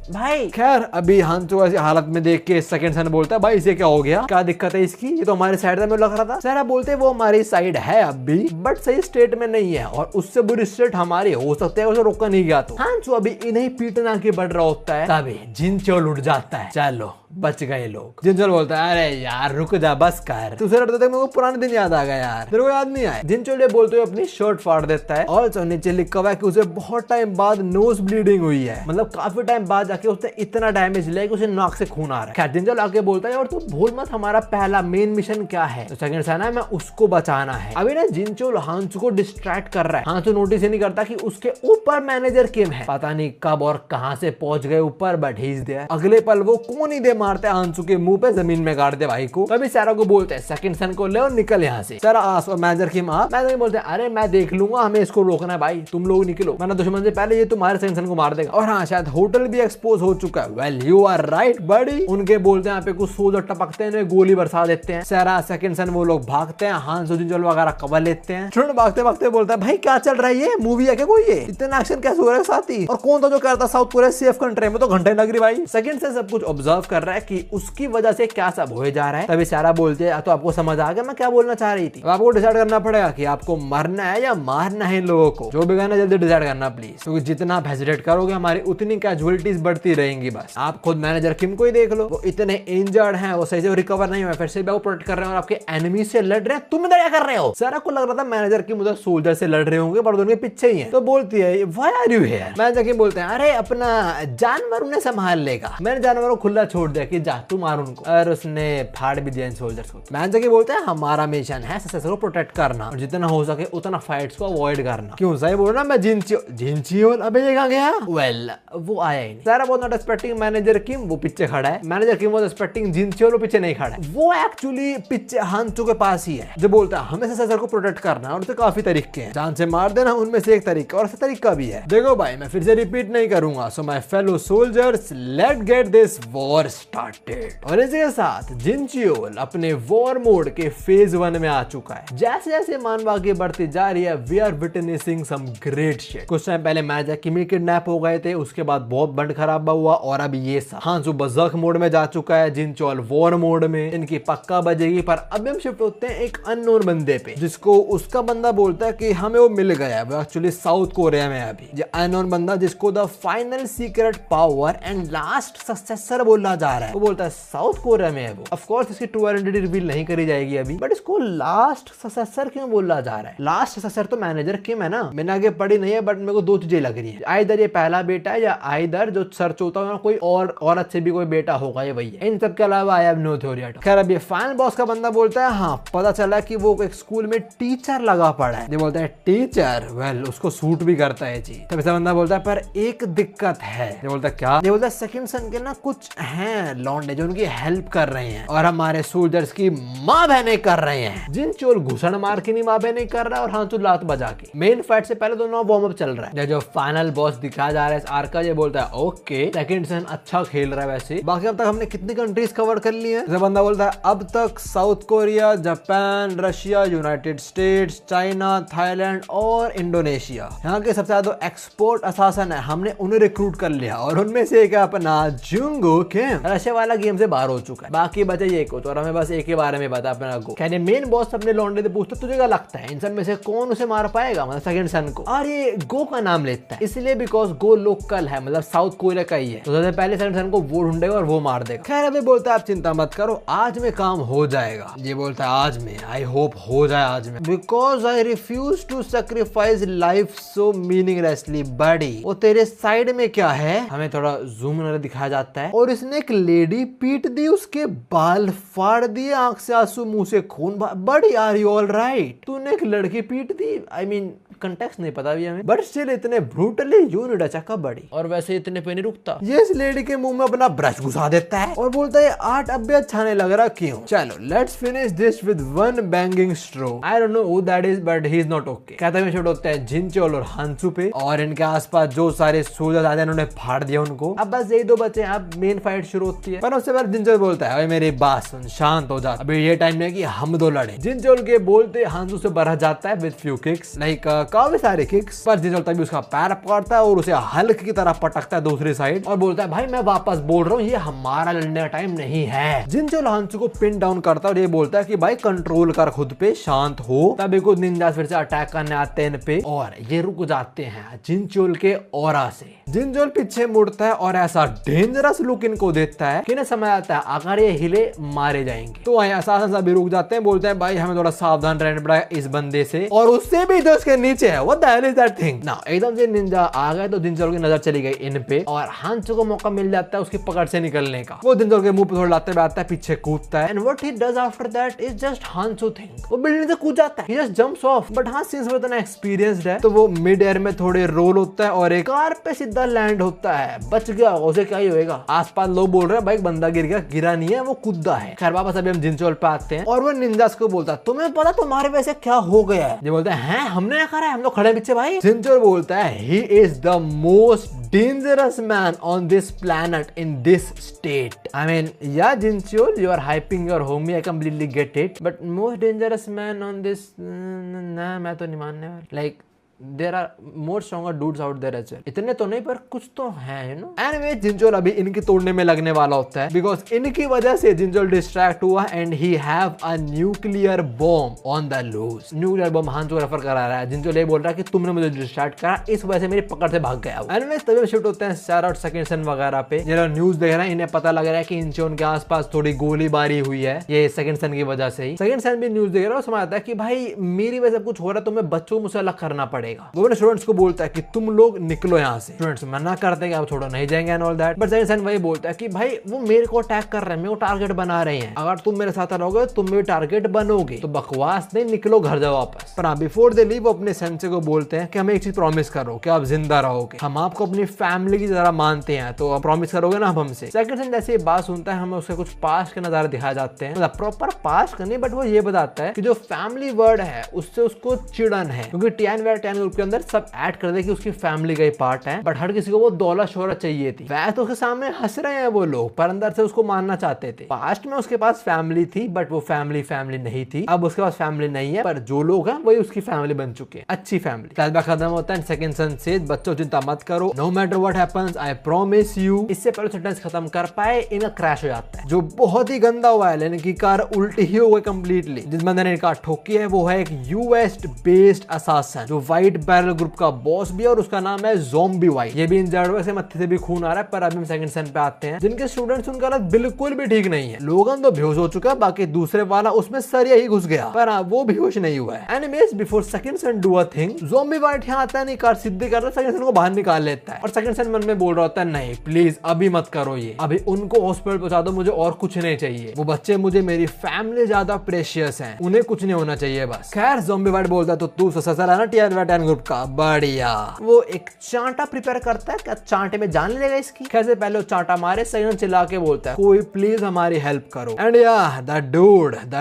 भाई। खैर अभी हांसो ऐसी हालत में देख के सेकंड सन बोलता है भाई इसे क्या हो गया, क्या दिक्कत है इसकी, ये तो हमारे साइड में लग रहा था। सारा बोलते वो हमारी साइड है अब भी, बट सही स्टेट में नहीं है और उससे बुरी स्टेट हमारी हो सकती है, उसे रोका नहीं गया। तो हांसो अभी इन्हें पीटना के बढ़ रहा होता है, तभी जिनचोल उठ जाता है। चलो बच गए लोग। जिनचोल बोलता है अरे यार रुक जा बस कर, तुझे डरते मेरे को पुराने दिन याद आ गया यार, तेरे को याद नहीं आया। जिनचोल ये बोलते हुए अपनी शर्ट फाड़ देता है और नीचे लिखा हुआ है कि उसे बहुत टाइम बाद नोज ब्लीडिंग हुई है, मतलब काफी टाइम बाद जाके उसने इतना डैमेज लिया कि उसे नाक से खून आ रहा है। खैर जिनचोल आके बोलता है और तू भूल मत हमारा पहला मेन मिशन क्या है, तो सेकंड सन है मैं उसको बचाना है। अभी ना जिनचोल हांसो को डिस्ट्रैक्ट कर रहा है। हांसो नोटिस ही नहीं करता कि उसके ऊपर मैनेजर किम है, पता नहीं कब और कहां से पहुंच गए ऊपर, बट ही इज देयर। अगले पल वो कौन ही दे मारते हैं हांसो के मुंह पे, जमीन में गाड़ दे भाई को। तभी सारा को बोलते हैं सेकंड सन को ले और निकल यहाँ से। सारा आस और मैनेजर किम मैनेजर बोलते हैं अरे मैं देख लूंगा, हमें इसको रोकना है भाई, तुम लोग निकलो वरना दुश्मन से पहले ये तुम्हारे सेकंड सन को मार देगा। और हाँ शायद होटल भी एक्सपोज हो चुका है। वेल यू आर राइट बडी। उनके बोलते हैं यहाँ पे कुछ सोल्जर टपकते हैं, गोली बरसा देते हैं। सारा सेकंड सन वो लोग भागते हैं, हांसो जिनचोल वगैरह कवर लेते हैं। स्टूडेंट भागते भागते बोलता है भाई क्या चल रहा है, ये मूवी है क्या कोई, ये इतना एक्शन कैसे हो रहा है साथी, और कौन था जो कहता साउथ कोरिया सेफ कंट्री में, तो घंटे लग रही भाई। सेकंड सन सब कुछ ऑब्जर्व कर रहा है कि उसकी वजह से क्या सब हो जा रहा है। तभी सारा बोलती है तो आपको समझ आ गया मैं क्या बोलना चाह रही थी, अब आपको डिसाइड करना पड़ेगा कि आपको मरना है या मारना है इन लोगों को, जो भी करना जल्दी डिसाइड करना प्लीज, क्योंकि जितना आप हेजिटेट करोगे हमारी उतनी कैजुअलिटीज बढ़ती रहेंगी। बस आप खुद मैनेजर किम को ही देख लो, वो इतने इंजर्ड हैं, वो सही से रिकवर नहीं हुए, फिर से वो प्रोटेक्ट कर रहे हैं और आपके एनिमी से लड़ रहे हैं, तुम इधर क्या कर रहे हो। सारा को लग रहा था मैनेजर किम उधर सोल्जर से लड़ रहे होंगे पर उनके पीछे ही है। तो बोलती है why are you here. Manager Kim बोलते हैं अरे अपना जानवर उन्हें संभाल लेगा, मैंने जानवरों को खुला छोड़ दिया कि जा तू मार उनको, और उसने फाड़ भी दिया सोल्जर्स को। मैनेजर के बोलते हैं हमारा मिशन है सक्सेसर को प्रोटेक्ट करना और जितना हो सके उतना फाइट्स को अवॉइड करना। क्यों सही बोल रहा मैं जिनचियोल अबे ये कहां गया। वेल वो आया ही नहीं। सारा बहुत नॉट एक्सपेक्टिंग मैनेजर किम, वो पीछे खड़ा है। मैनेजर किम वाज एक्सपेक्टिंग जिनचियोल, वो पीछे नहीं खड़ा है, वो एक्चुअली पीछे हांसो के पास ही है, जो बोलता है हमें सक्सेसर को प्रोटेक्ट करना है और उसके काफी तरीके हैं, जान से मार देना उनमें से एक तरीका और तरीका भी है। देखो भाई मैं फिर से रिपीट नहीं करूंगा, so my fellow soldiers let's get this war started. और इसके साथ जिनचियोल अपने वॉर मोड के फेज 1 में आ चुका है। जैसे जैसे मानव आगे बढ़ती जा रही है we are witnessing some great shit. कुछ टाइम पहले मैनेजर किम किडनैप हो गए थे, उसके बाद बहुत बंड खराबा हुआ और अब ये सब। हांसो बर्सर्क मोड में जा चुका है, जिनचोल वॉर मोड में, इनकी पक्का बजेगी। पर अब हम शिफ्ट होते हैं एक अननोन बंदे पे, जिसको उसका बंदा बोलता है कि हमें वो मिल गया, वो एक्चुअली साउथ कोरिया में है अभी। ये अननोन बंदा जिसको the final secret power and last successor बोला जा रहा है, वो बोलता है साउथ कोरिया में है वो। ऑफ कोर्स इसकी ट्रू आइडेंटिटी रिवील नहीं करी जाएगी अभी, बट इसको लास्ट सक्सेसर क्यों बोला जा रहा है। लास्ट सक्सेसर तो मैनेजर किम है ना, मैंने आगे पढ़ी नहीं है बट मेरे को दो चीजें लग रही है, आइदर ये पहला बेटा है या आइदर जो सर्च होता है कोई और औरत से भी कोई बेटा होगा, ये वही है। इन सब के अलावा I have no theory at all. खैर अब ये फाइनल बॉस का बंदा बोलता है हाँ पता चला कि वो एक स्कूल में टीचर लगा पड़ा है। ये बोलता है टीचर, वेल उसको सूट भी करता है जी। तब ऐसा बंदा बोलता है पर एक दिक्कत है। ये बोलता है क्या। ये बोलता है सेकंड सन के ना कुछ हैं लौंडे जो उनकी हेल्प कर रहे हैं और हमारे सोल्जर्स की माँ बहने कर रहे हैं। जिनचोल घुसन मार के नहीं माँ बहने कर रहा है और हांसो लात बजा के। मेन फाइट से पहले दोनों वार्म अप चल रहा है। जो फाइनल बॉस दिखाया जा रहा है इस आर्क का, ये बोलता है ओके सेकंड सन अच्छा खेल रहा है वैसे। बाकी अब तक हमने कितनी कंट्रीज कवर कर ली है। जब बंदा बोलता है अब तक south Korea, Japan, Russia, United states, China, Thailand और इंडोनेशिया, यहाँ के सबसे ज्यादा एक्सपोर्ट असासन है, हमने उन्हें रिक्रूट कर लिया और उनमें से एक अपना जुंगो किम रशिया वाला गेम से बाहर हो चुका है। बाकी बचे ये कुछ और हमें बस एक के बारे में बता अपना गो। कहने मेन बॉस अपने लौंडे से पूछता तुझे क्या लगता है इन सब में से कौन उसे मार पाएगा, मतलब सेकंड सन को। और ये गो का नाम लेता है इसलिए बिकॉज गो लोकल है, मतलब साउथ कोरिया का ही है, तो सबसे पहले सेकंड सन को वो ढूंढेगा और वो मार देगा। खैर अभी बोलता है आप चिंता मत करो आज में काम हो जाएगा। ये बोलता है आज में, आई होप हो जाए आज में, because I refuse to sacrifice life so meaninglessly buddy. वो तेरे साइड में क्या है, हमें थोड़ा जूम दिखाया जाता है और इसने एक लेडी पीट दी, उसके बाल फाड़ दिए, आंख से आंसू, मुंह से खून। बड़ी आर यू ऑल राइट, तूने एक लड़की पीट दी। आई मीन कंटेक्स्ट नहीं पता भी हमें, बट स्टिल इतने brutally you need a checkup बड़ी। और वैसे इतने पे नहीं रुकता, ये इस लेडी के मुंह में अपना ब्रश घुसा देता है और बोलता है आर्ट अब भी अच्छा नहीं लग रहा क्यों। चलो let's finish this with one banging stroke. I don't know who that is but he is not okay. कहते हैं शूट होता है जिनचोल और हांसो पे और इनके आसपास जो सारे सोल्जर्स आते हैं उन्होंने फाड़ दिया उनको। अब बस यही दो बचे, अब मेन फाइट शुरू होती है। पर उससे पहले जिनचोल बोलता है मेरी बात सुन, शांत हो जा, अभी ये टाइम है कि हम दो लड़े। जिनचोल के बोलते हांसो से बरह जाता है विद फ्यू किक्स, लाइक काफी सारे किक्स, पर जिंचोल तभी उसका पैर पकड़ता है और उसे हल्क की तरह पटकता है दूसरी साइड और बोलता है भाई मैं वापस बोल रहा हूँ ये हमारा लड़ने का टाइम नहीं है। जिंचोल हांसू को पिन डाउन करता है और ये बोलता है कि भाई कंट्रोल कर खुद पे, शांत हो। तभी कुछ निंजास फिर से अटैक करने आते हैं इन पे और ये रुक जाते हैं जिंचोल के ऑरा से। जिंचोल पीछे मुड़ता है और ऐसा डेंजरस लुक इनको देता है कि इन्हें समझ आता है अगर ये हिले मारे जाएंगे। तो असासन सभी रुक जाते हैं, बोलते हैं भाई हमें थोड़ा सावधान रहना पड़ेगा इस बंदे से और उससे भी जो उसके नीचे है। What the hell is that thing now. एकदम से निंजा आ गए तो जिंचोल की नजर चली गई इन पे और हांसू को मौका मिल जाता है उसकी पकड़ से निकलने का। वो जिंचोल के मुंह पे थोड़ा लाते आता है, पीछे कूदता है and what he does after that is just Hansu thing. वो बिल्डिंग से कूद जाता है, he just jumps off. But हाँ सिंस वो इतना एक्सपीरियंस्ड है तो वो मिड एयर में थोड़े रोल होता है और एक कार पे सीधा लैंड होता है। बच गया, उसे क्या ही होएगा। आसपास लोग बोल रहे हैं भाई बंदा गिर गया, गिरा नहीं है, वो कूदा है। खैर वापस अभी हम जिंचोल पे आते हैं और वो निंजास को बोलता है तुम्हें पता तुम्हारे वैसे क्या हो गया है? ये बोलता है हमने क्या करा है, हम लोग खड़े पीछे भाई। जिंचोल बोलता है he is the most dangerous man on this planet in this state. I mean, yeah, Jinchul, you are hyping your homie. I completely get it. But most dangerous man on this, nah, मैं तो नहीं मानने वाला. Like, there are more stronger dudes out there as well. इतने तो नहीं पर कुछ तो हैं, you know. Anyway, जिंचोल अभी इनकी तोड़ने में लगने वाला होता है because इनकी वजह से जिंचोल डिस्ट्रैक्ट हुआ and he have a nuclear bomb on the loose. Nuclear bomb Hansu refer करा रहा है। जिंचोल ये बोल रहा है कि तुमने मुझे डिस्ट्रैक्ट करा, इस वजह से मेरी पकड़ से भाग गया। Anyway, तभी शिफ्ट होते हैं सैरा और सेकंड सन वगैरह पे। ये लोग न्यूज देख रहे हैं, इन्हें पता लग रहा है कि इंचोन के आसपास थोड़ी गोलीबारी हुई है, ये सेकंड सन की वजह से ही। सेकंड सन भी न्यूज देख रहा है और समझ आता है कि भाई मेरी वजह से कुछ हो रहा है, तुम्हें बच्चों को मुझसे अलग करना पड़ेगा। वो स्टूडेंट्स को बोलता है कि तुम लोग निकलो यहाँ से। स्टूडेंट्स मना करते हैं कि आप थोड़ा नहीं जाएंगे and all that. But second son वही बोलता है कि भाई वो मेरे को अटैक कर रहे हैं, मेरे को टारगेट बना रहे हैं, अगर तुम मेरे साथ रहोगे तुम भी टारगेट बनोगे। तो बकवास नहीं, निकलो घर जाओ वापस। पर बिफोर दे लीव वो अपने सेंसे को बोलते हैं कि हमें एक चीज प्रॉमिस करो कि आप जिंदा रहोगे, हम आपको अपनी फैमिली की तरह मानते हैं, तो आप प्रॉमिस करोगे ना हमसे। सेकंड सन जैसे बात सुनता है हमें उसके कुछ पास्ट के नजारे दिखाए जाते हैं, मतलब प्रॉपर पास्ट का नहीं, बट वो ये बताता है कि जो फैमिली वर्ड है उससे उसको चिड़न है, क्योंकि टीएन ग्रुप के अंदर सब ऐड कर दे कि उसकी फैमिली का ही पार्ट है। बट हर किसी को वो दौलत शोहरत चाहिए थी। वैसे तो उसके सामने हंस रहे हैं वो लोग, पर अंदर से उसको मानना चाहते थे। पास्ट में उसके पास फैमिली थी बट वो फैमिली नहीं थी। अब उसके पास फैमिली नहीं है, पर जो लोग हैं वही उसकी फैमिली बन चुके हैं, अच्छी फैमिली। फ्लैशबैक खत्म होता है। सेकंड सन से बच्चों चिंता मत करो, no matter what happens I promise you. इससे पहले सेंटेंस खत्म कर पाए इनका क्रैश हो जाता है, जो बहुत ही गंदा हुआ है। इनकी कार उल्टी ही हो गई कंप्लीटली। जिस बंदे ने कार ठोकी है वो है एक यूएस बेस्ड असासन, जो व्हाइट बैरल ग्रुप का बॉस भी है और उसका नाम है ज़ॉम्बी वाइट। ये भी इंजर्ड हुआ, इसके मत्थे से भी खून आ रहा है। पर अभी हम सेकंड सन पे आते हैं, जिनके स्टूडेंट्स उनका हालत बिल्कुल भी ठीक नहीं है। लोगन तो बेहोश हो चुका है, बाकी दूसरे वाला उसमें सरिया ही घुस गया, पर वो बेहोश नहीं हुआ है। Enemies before second son do a thing, zombie white यहाँ आता है, नहीं कार सीधी कर रहा है, सेकंड सन को बाहर निकाल लेता है। और सेकंड सन मन में बोल रहा होता है नहीं प्लीज अभी मत करो ये, अभी उनको हॉस्पिटल पहुंचा दो, मुझे और कुछ नहीं चाहिए। वो बच्चे मुझे मेरी फैमिली ज्यादा प्रेशियस है, उन्हें कुछ नहीं होना चाहिए बस। खैर ज़ॉम्बी वाइट बोलता है तो तू ससुराल है ना टीएन ग्रुप का, बढ़िया। वो एक चांटा प्रिपेयर करता है, क्या चांटे में जान लेगा इसकी। कैसे पहले वो चांटा मारे, सेकंड चिल्ला के बोलता है कोई प्लीज हमारी हेल्प करो। And yeah the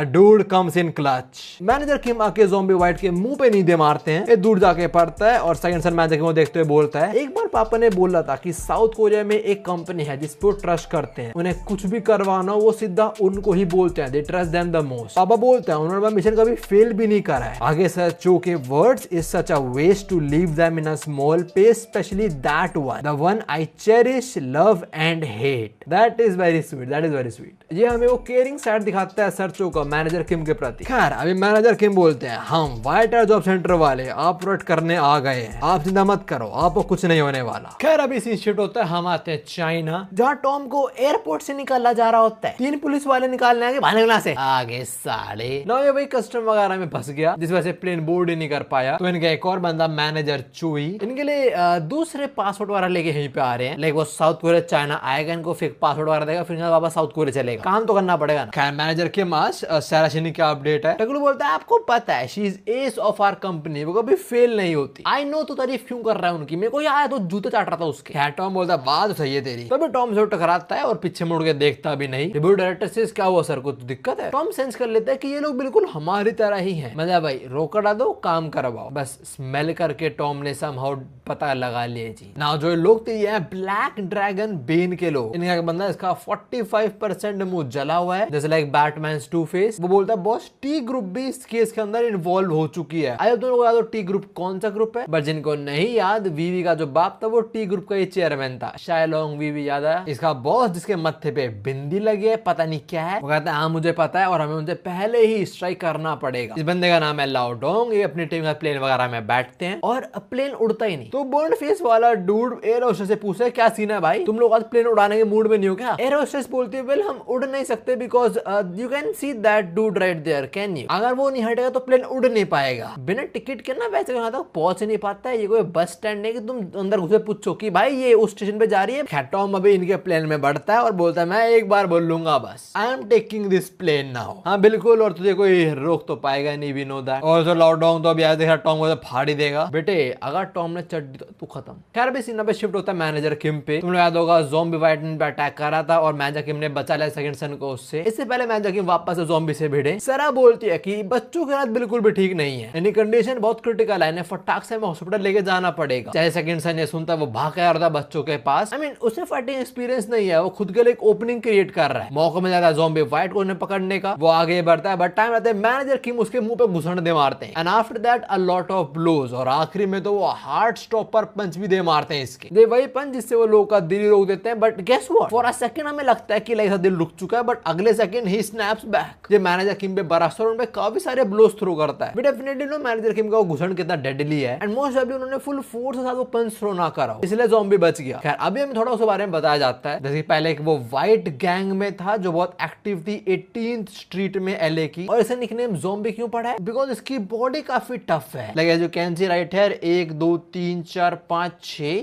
dude comes in clutch. Manager Kim आके ज़ॉम्बी वाइट के मुंह पे नींदे मारते हैं, ये दूर जाके पड़ता है और सेकंड सन मैनेजर को देखते हुए बोलता है एक बार पापा ने बोला था कि साउथ कोरिया में एक कंपनी है जिस पे ट्रस्ट करते हैं, उन्हें कुछ भी करवाना वो सीधा उनको ही बोलते हैं, they trust them the most. पापा बोलते हैं उन्होंने मिशन कभी फेल भी नहीं करा है। आगे सचो के words is such a waste to leave them in a small place, specially that one, the one I cherish, love and hate. That is very sweet, that is very sweet. ये हमें वो केयरिंग साइड दिखाता है सरचो का manager किम के प्रति। खैर अभी मैनेजर किम बोलते हैं हम व्हाइट जॉब सेंटर वाले ऑपरेट करने आ गए हैं, आप चिंता मत करो, आपको कुछ नहीं होने वाला। खैर अभी सीन शिफ्ट होता है, हम आते हैं चाइना, जहाँ टॉम को एयरपोर्ट से निकाला जा रहा होता है। 3 पुलिस वाले निकालने आगे भागने से आगे साले ना, ये वही कस्टम वगैरह में फंस गया जिस वजह से प्लेन बोर्ड ही नहीं कर पाया। तो इनका एक और बंदा मैनेजर चुई इनके लिए दूसरे पासपोर्ट वगैरह लेके यहीं पे आ रहे हैं। लाइक वो साउथ कोरिया चाइना आएगा, इनको फिर पासपोर्ट वगैरह देगा, फिर वापस साउथ कोरिया चलेगा, काम तो करना पड़ेगा ना। खैर मैनेजर के मास सैराशिनी क्या अपडेट है, टकलू बोलता है आपको पता है she is ace of our company, वो कभी फेल नहीं होती। आई नो तो तारीफ क्यों कर रहा है उनकी, मेरे को याद है तो जूते चाट रहा था उसके। खैर टॉम बोलता है बात सही है तेरी। तभी टॉम से टकराता है और पीछे मुड़ के देखता भी नहीं। रिव्यू डायरेक्टर से क्या हुआ सर, कुछ दिक्कत है? टॉम सेंस कर लेता है कि ये लोग बिल्कुल हमारी तरह ही हैं, मतलब भाई रोक हटा दो, काम करवाओ, बस स्मेल करके टॉम ने समहाउ पता लगा लिया जी। ना जो लोग थे ये ब्लैक ड्रैगन बेन के लोग। इनका बंदा इसका 45% मुंह जला हुआ है, जैसे लाइक बैटमैन्स टू फेस। वो बोलता है बॉस टी ग्रुप भी इस केस के अंदर इन्वॉल्व हो चुकी है। आई होप तुम लोग याद हो टी ग्रुप कौन सा ग्रुप है, बट जिनको नहीं याद, वीवी का जो बाप था वो टी ग्रुप का ही चेयरमैन था। शायलोंग वीवी याद है, इसका बॉस जिसके मत्थे पे बिंदी लगी है, पता नहीं क्या है। वो कहता है हाँ मुझे पता है और हमें उनसे पहले ही स्ट्राइक करना पड़ेगा। इस बंदे का नाम है लाओडोंग। ये अपनी टीम का प्लेन वगैरह में बैठते हैं और प्लेन उड़ता ही नहीं। तो बर्न फेस वाला डूड एयर होस्टेस से पूछे क्या सीन है भाई, तुम लोग आज प्लेन उड़ाने के मूड में नहीं हो क्या? एयर होस्टेस बोलती है वेल हम उड़ नहीं सकते because you can see that dude right there, can you? अगर वो नहीं हटेगा तो प्लेन उड़ नहीं पाएगा। बिना टिकट के ना वैसे कहाँ तक पहुंच नहीं पाता है। ये कोई बस स्टैंड नहीं कि तुम अंदर घुसे पूछो कि भाई ये उस स्टेशन पे जा रही है। खैटॉम अभी इनके प्लेन में बढ़ता है और बोलता है मैं एक बार बोल लूंगा बस, I am taking this plane now. हाँ बिल्कुल, और तुझे कोई रोक तो पाएगा नहीं, वी नो दैट। और जो लाओडोंग तो अभी आया देखा टॉम को फाड़ ही देगा। बेटे अगर टॉम ने चट दी तो तू खत्म। खैर भी सीन पे शिफ्ट होता है मैनेजर किम पे। तुम लोग याद होगा ज़ॉम्बी वाइट पे अटैक कर रहा था और मैनेजर किम ने बचा लिया सेकंड सन को उससे। इससे पहले मैनेजर किम वापस से ज़ॉम्बी से भिड़े। सरा बोलती है कि बच्चों के हाथ बिल्कुल भी ठीक नहीं है, यानी कंडीशन बहुत क्रिटिकल है, फटाक से हमें हॉस्पिटल लेके जाना पड़ेगा। चाहे सेकंड सन ये सुनता वो भाग के आ रहा था बच्चों के पास। आई मीन उसे फाइटिंग एक्सपीरियंस नहीं है, वो खुद के लिए एक ओपनिंग क्रिएट कर रहा है। मौका मिल जाता है ज़ॉम्बी वाइट को उन्हें पकड़ने का, वो आगे बढ़ता है बट टाइम रहता है मैनेजर किम उसके मुंह पे घुसड़ दे मारते हैं। And after that a lot of blows, और आखिरी में तो वो हार्ट स्टॉपर पंच भी दे मारते हैं इसके। ये वही पंच जिससे वो लोगों का दिल रोक देते हैं। But guess what, for a second हमें लगता है कि लाइक दिल रुक चुका है, बट अगले सेकंड ही स्नैप्स बैक। ये मैनेजर किम पे बरसता है, उन पे काफी सारे ब्लोज थ्रो करता है। बट डेफिनेटली नो मैनेजर किम का वो घुसड़ कितना डेडली है एंड मोस्ट ऑफ उन्होंने फुल फोर्स के साथ वो पंच थ्रो ना करा, इसलिए ज़ॉम्बी बच गया। खैर अभी हमें थोड़ा उसके बारे में बताया जाता है। जैसे पहले वो व्हाइट गैंग में था जो बहुत एक्टिव थी 18th स्ट्रीट में एलए की, और इसे निकनेम ज़ॉम्बी क्यों पड़ा है? बिकॉज इसकी बॉडी काफी टफ है। Like as you can see right here 1 2 3 4 5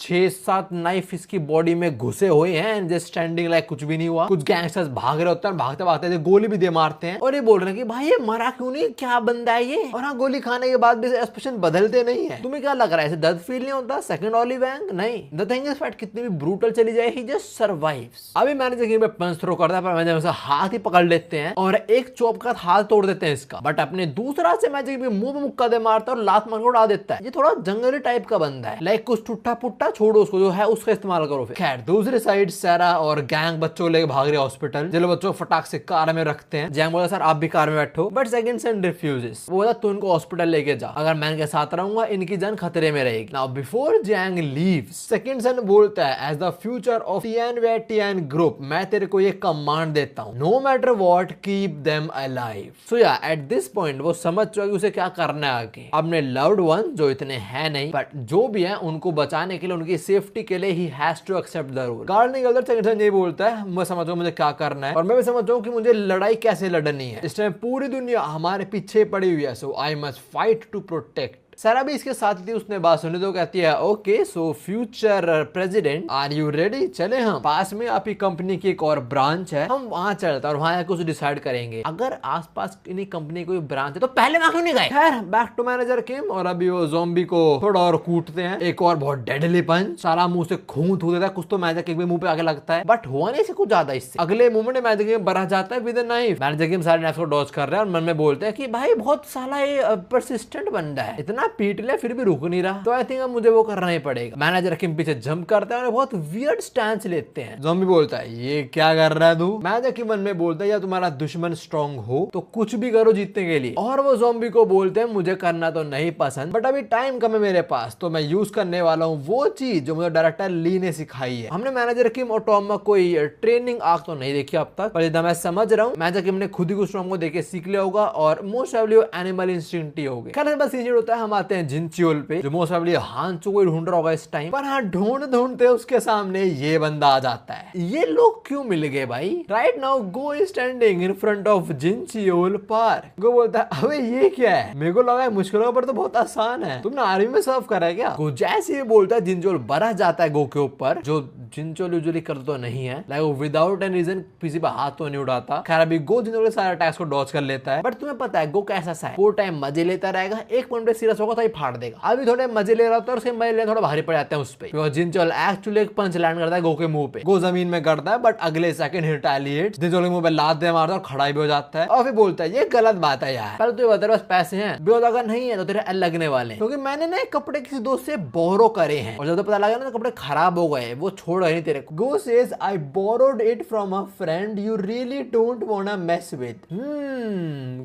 6 7 knife इसकी बॉडी में घुसे हुए हैं एंड जस्ट स्टैंडिंग लाइक कुछ भी नहीं हुआ। कुछ गैंगस्टर्स भाग रहे होते हैं, भागते भागते गोली भी दे मारते हैं और ये बोल रहे हैं कि भाई ये मरा क्यों नहीं, क्या बंदा है ये? और हाँ, गोली खाने के बाद भी एक्सप्रेशन बदलते नहीं है। तुम्हें क्या लग रहा है ऐसे दर्द फील नहीं होता? सेकंड ओली वैंग नहीं। द थिंग इज फाइट कितनी भी ब्रूटल चली जाए ही जस्ट सर्वाइव्स। अभी मैनेजर किम पे पंच थ्रो करता है पर मैनेजर उसे हाथ ही पकड़ लेते हैं और एक चॉप का हाथ तोड़ देते हैं इसका। बट अपने दूसरा से मैनेजर किम मुंह पे मुक्का दे मारता है और लात मार के उड़ा देता है। ये थोड़ा जंगली टाइप का बंदा है, लाइक कुछ टूटा पुट्टा छोड़ो उसको, जो है उसका इस्तेमाल करो फिर। खैर दूसरी साइड सारा और गैंग बच्चों लेके भाग रहे हॉस्पिटल। जो बच्चों फटाक से कार में रखते हैं। जैंग बोला सर आप भी कार में बैठो, बट सेकंड सन रिफ्यूजेस। वो बोला तू इनको हॉस्पिटल लेके जा, अगर मैं इनके साथ रहूंगा इनकी जान खतरे में रहेगी। Now before Jang leaves, second son बोलता है as the future of Tian group मैं तेरे को ये कमांड देता हूं, no matter what keep them alive. So yeah at this point वो समझ चुका कि उसे क्या करना है आगे। अपने लव्ड वन जो इतने हैं नहीं बट जो भी है उनको बचाने के लिए, उनकी सेफ्टी के लिए he has to accept the rule. Guard निकलता है, सेकंड सन ये बोलता है मैं समझ मुझे क्या करना है और मैं भी समझ कि मुझे लड़ाई कैसे लड़नी है। इस टाइम पूरी दुनिया हमारे पीछे पड़ी हुई है, so I must fight to protect. सारा भी इसके साथ थी, उसने बात सुनी तो कहती है okay so future president are you ready, चले हम पास में आपकी कंपनी की एक और ब्रांच है, हम वहां चलते और वहां कुछ डिसाइड करेंगे। अगर आसपास इन्हीं कंपनी कोई ब्रांच है तो पहले वहां क्यों नहीं गए? खैर बैक टू मैनेजर किम और अभी वो ज़ॉम्बी को थोड़ा और कूटते हैं, एक और बहुत डेडली पंच, सारा मुंह से खून थू देता है। कुछ तो मैनेजर किम के मुंह पे आके लगता है बट हुआ नहीं से कुछ ज्यादा इससे। अगले मोमेंट मैनेजर किम बरस जाता है विद अ नाइफ। मैनेजर किम सारे नाइफ को डॉज कर रहे हैं और मन में बोलते हैं कि भाई बहुत साला ये परसिस्टेंट बंदा है, इतना पीट ले फिर भी रुक नहीं रहा, तो आई थिंक अब मुझे वो करना ही पड़ेगा। मैनेजर किम पीछे जंप करता है और बहुत वियर्ड स्टैंस लेते हैं। ज़ॉम्बी बोलता है ये क्या कर रहा है तू? मैनेजर किम मन में बोलता है या तुम्हारा दुश्मन स्ट्रांग हो तो कुछ भी करो जीतने के लिए। और वो ज़ॉम्बी को बोलते हैं मुझे करना तो नहीं पसंद बट अभी टाइम कम है मेरे पास, तो मैं यूज करने वाला हूँ वो चीज जो मुझे डायरेक्टर ली ने सिखाई है। हमने मैनेजर किम और टॉम में कोई ट्रेनिंग आर्क तो नहीं देखी अब तक, पर जितना मैं समझ रहा हूँ मैनेजर किम ने खुद ही कुछ टॉम को देख सीख लिया होगा और मोस्ट प्रोबेबली वो एनिमल इंस्टिंक्ट ही हो गए। खैर बस ये होता है, हम आते हैं जिनचियोल पे जो मोस्ट प्रोबेबली हांचो को ढूंढ रहा होगा इस टाइम पर। हाँ ढूंढते उसके सामने ये बंदा आ जाता है। ये लोग क्यों मिल गए भाई? Right now Go is standing in front of Jincheol Park. Go बोलता है अबे ये क्या है? मेरे को लगा है मुश्किलों पर तो बहुत आसान है, तुमने आर्मी में सर्व करा है क्या? गो जैसे ये बोलता है जिनचियोल बरस जाता है गो के ऊपर, जो जिनचियोल यूजुअली करता तो नहीं है, लाइक वो विदाउट एनी रीजन किसी पर हाथ तो नहीं उड़ाता। खैर अभी गो जिनचियोल सारे अटैक्स को डॉज कर लेता है बट तुम्हें पता है गो कैसा सा है, वो टाइम मजे लेता रहेगा, एक पॉइंट पे सीरियस को सही फाड़ देगा। अभी थोड़े मजे ले रहा होता है, उसके मजे ले थोड़ा भारी पड़ जाते हैं उस पे। जिनचोल एक्चुअली एक पंच लैंड करता है गो के मुंह पे, गो जमीन में गिरता है, बट अगले सेकंड रिटेलिएट, जिनचोल के मुंह पे लात दे मारता है और खड़ा भी हो जाता है और फिर बोलता है ये गलत बात है यार, पहले तो बता बस पैसे हैं, बेहोदा अगर नहीं है तो तेरे लगने वाले, क्योंकि मैंने ना कपड़े किसी दोस्त से बोरो करे हैं और जब तो पता लगा ना तो कपड़े खराब हो गए, वो छोड़ रहे नहीं तेरे को। Go says I borrowed it from a friend you really don't wanna mess with.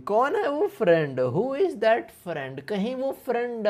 कौन है वो friend? Who is that friend? कहीं वो फ्रेंड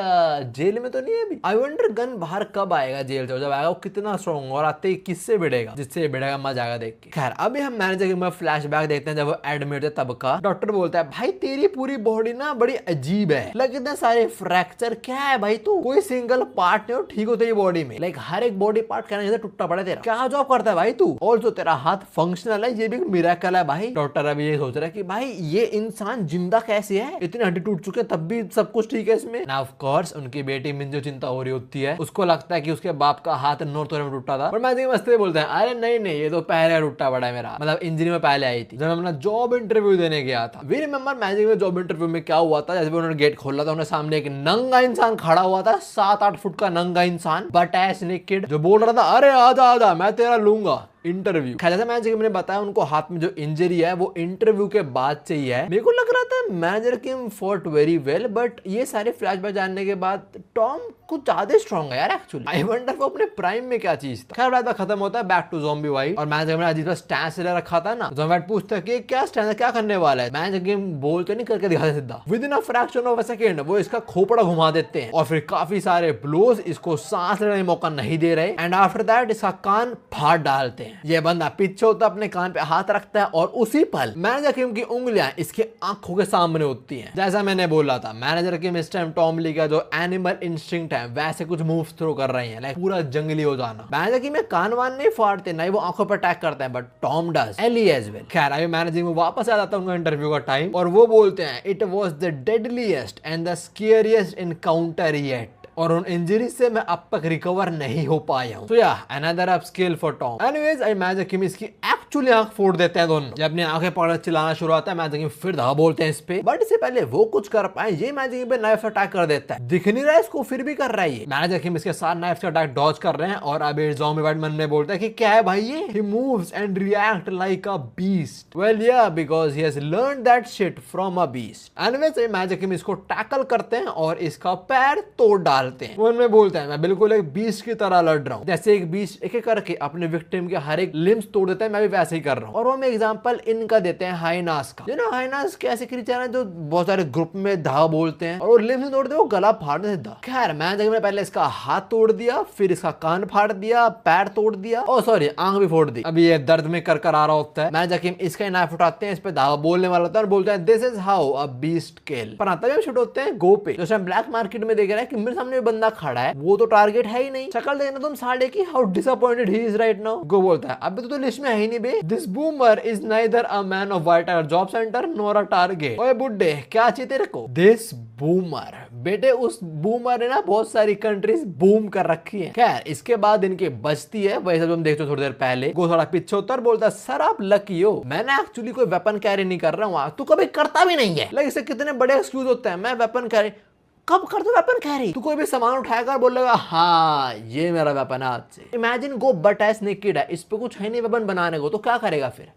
जेल में तो नहीं है अभी? आई वंडर गन बाहर कब आएगा जेल से, जब आएगा वो कितना स्ट्रॉन्ग और आते ही किससे भिड़ेगा, जिससे भिड़ेगा मजा आएगा देख के। खैर अभी हम मैनेजर के फ्लैशबैक देखते हैं जब वो एडमिट है तब का। डॉक्टर बोलता है भाई तेरी पूरी बॉडी ना बड़ी अजीब है, लाइक इतने सारे फ्रैक्चर, क्या है भाई तू? कोई सिंगल पार्ट नहीं हो ठीक हो तेरी बॉडी में, लाइक हर एक बॉडी पार्ट कहना जैसे टूटा पड़ा तेरा। क्या जॉब करता है भाई तू? और जो तेरा हाथ फंक्शनल है ये भी मिरेकल है भाई। डॉक्टर अभी ये सोच रहा है कि भाई ये इंसान जिंदा कैसे है, इतने हड्डी टूट चुके तब भी सब कुछ ठीक है इसमें। नाउ ऑफ कोर्स उनकी बेटी मिंजो चिंता हो रही होती है, उसको लगता है कि उसके बाप का हाथ नॉर्थ कोरिया में टूटा था, और मैं मस्ती बोलते हैं अरे नहीं ये तो पहले टूटा पड़ा है मेरा, मतलब इंजरी में पहले आई थी जब मैं अपना जॉब इंटरव्यू देने गया था। वी रिमेंबर मैजिक में जॉब इंटरव्यू में क्या हुआ था, जैसे उन्होंने गेट खोला था उन्हें सामने एक नंगा इंसान खड़ा हुआ था, 7-8 फुट का नंगा इंसान, बट एस नेकेड, जो बोल रहा था अरे आजा मैं तेरा लूंगा इंटरव्यू। जैसे मैंने बताया उनको हाथ में जो इंजरी है वो इंटरव्यू के बाद से ही है। मेरे को लग रहा था manager Kim fought very well, but ये सारे फ्लैशबैक जानने के बाद टॉम कुछ ज्यादा स्ट्रॉन्ग है यार एक्चुअली। आई वंडर वो अपने प्राइम में क्या चीज था। खैर रात खत्म होता है, बैक टू ज़ॉम्बी वाइड, और मैनेजर ने अजीब सा स्टैंस ले रखा था ना, ज़ॉम्बी पूछता है कि क्या स्टैंस है, क्या करने वाला है। मैनेजर किम बोलते नहीं करके दिखा सीधा, with in a fraction of a second वो इसका खोपड़ा घुमा देते हैं और फिर काफी सारे ब्लोज इसको सांस लेने का मौका नहीं दे रहे, एंड आफ्टर दैट इसका कान फाड़ डालते हैं। ये बंदा पीछे होता अपने कान पे हाथ रखता है और उसी पल मैनेजर किम की उंगलियां इसके आंखों के सामने होती हैं। जैसा मैंने बोला था मैनेजर किम इस टाइम टॉम ली का जो एनिमल इंस्टिंक्ट है वैसे कुछ मूव्स थ्रो कर रहे हैं, लाइक पूरा जंगली हो जाना। मैनेजर किम में कान वान नहीं फाड़ते, नहीं वो आंखों पर अटैक करते हैं, but Tom does, Ellie as well. खैर अभी मैनेजर में वापस आ जाता है उनका इंटरव्यू का टाइम, और वो बोलते हैं it was the deadliest and the scariest encounter yet, और उन इंजरी से मैं अब तक रिकवर नहीं हो पाया हूं। तो yeah another upskill for Tom. Anyways I magic Kim इसकी एक्चुअली आंख फोड़ देते हैं दोनों। जब अपनी आंखें पकड़ चिल्लाना शुरू होता है मैजिक किम फिर धा बोलते हैं इस पे, बट इससे पहले वो कुछ कर पाए ये मैजिक पे नाइफ अटैक कर देता है। दिख नहीं रहा है इसको फिर भी कर रहा है ये। मैजिक किम इसके साथ नाइफ से अटैक डॉज कर रहे हैं, और अभी ज़ॉम्बी वाइड मन में बोलता है कि क्या है भाई ये, he moves and react like a beast. Well yeah because he has learned that shit from a beast. Anyways magic Kim इसको टैकल करते हैं और इसका पैर तोड़ डालते हैं। वो बोलता है मैं बिल्कुल एक बीस्ट की तरह लड़ रहा हूँ, जैसे एक बीस्ट एक एक करके अपने विक्टिम के हर एक लिम्स तोड़ देता है, मैं भी वैसे ही कर रहा हूँ। और वो हमें एग्जांपल इनका देते हैं हाइनास का। हाइनास कैसे क्रीचर है जो बहुत सारे ग्रुप में धा बोलते हैं और वो लिम्स तोड़ते हैं, वो गला फाड़ देते धा। खैर मैंने पहले इसका हाथ तोड़ दिया, फिर इसका कान फाड़ दिया, पैर तोड़ दिया, और सॉरी आंख भी फोड़ दी। अभी ये दर्द में कर आ रहा होता है। मैं जाके इसका नाइफ उठाते हैं, इस पे धावा बोलने वाला होता है और बोलते हैं this is how a beast kill. पर आता है शूट होते हैं गो पे, जैसे ब्लैक मार्केट में देख रहे हैं कि मेरे सामने बंदा खड़ा है, वो तो टारगेट है ही नहीं। शक्ल देखना तुम साढ़े की, how disappointed he is right now. Go बोलता है अभी तो लिस्ट में है ही नहीं बे। This boomer is neither a man of White Tiger job center nor a target. ओए बुड्ढे क्या चाहिए तेरे को? दिस बूमर, बेटे उस बूमर ने ना बहुत सारी कंट्रीज बूम कर रखी है। खैर इसके बाद इनके बचती है, वैसे तुम देखते हो थोड़ी देर पहले गो थोड़ा पीछे होता है, बोलता सर आप लकी हो, मैंने एक्चुअली कोई वेपन कैरी नहीं कर रहा हूँ। तू कभी करता भी नहीं है, लेकिन इससे कितने बड़े एक्सक्यूज होते हैं। मैं वेपन कैरी कब कर दो वेपन कैरी? तू कोई भी सामान उठाकर बोलेगा हाँ ये मेरा वेपन है आज से। Imagine go but S naked है, इस पे कुछ है नहीं वेपन बनाने को, तो क्या करेगा फिर?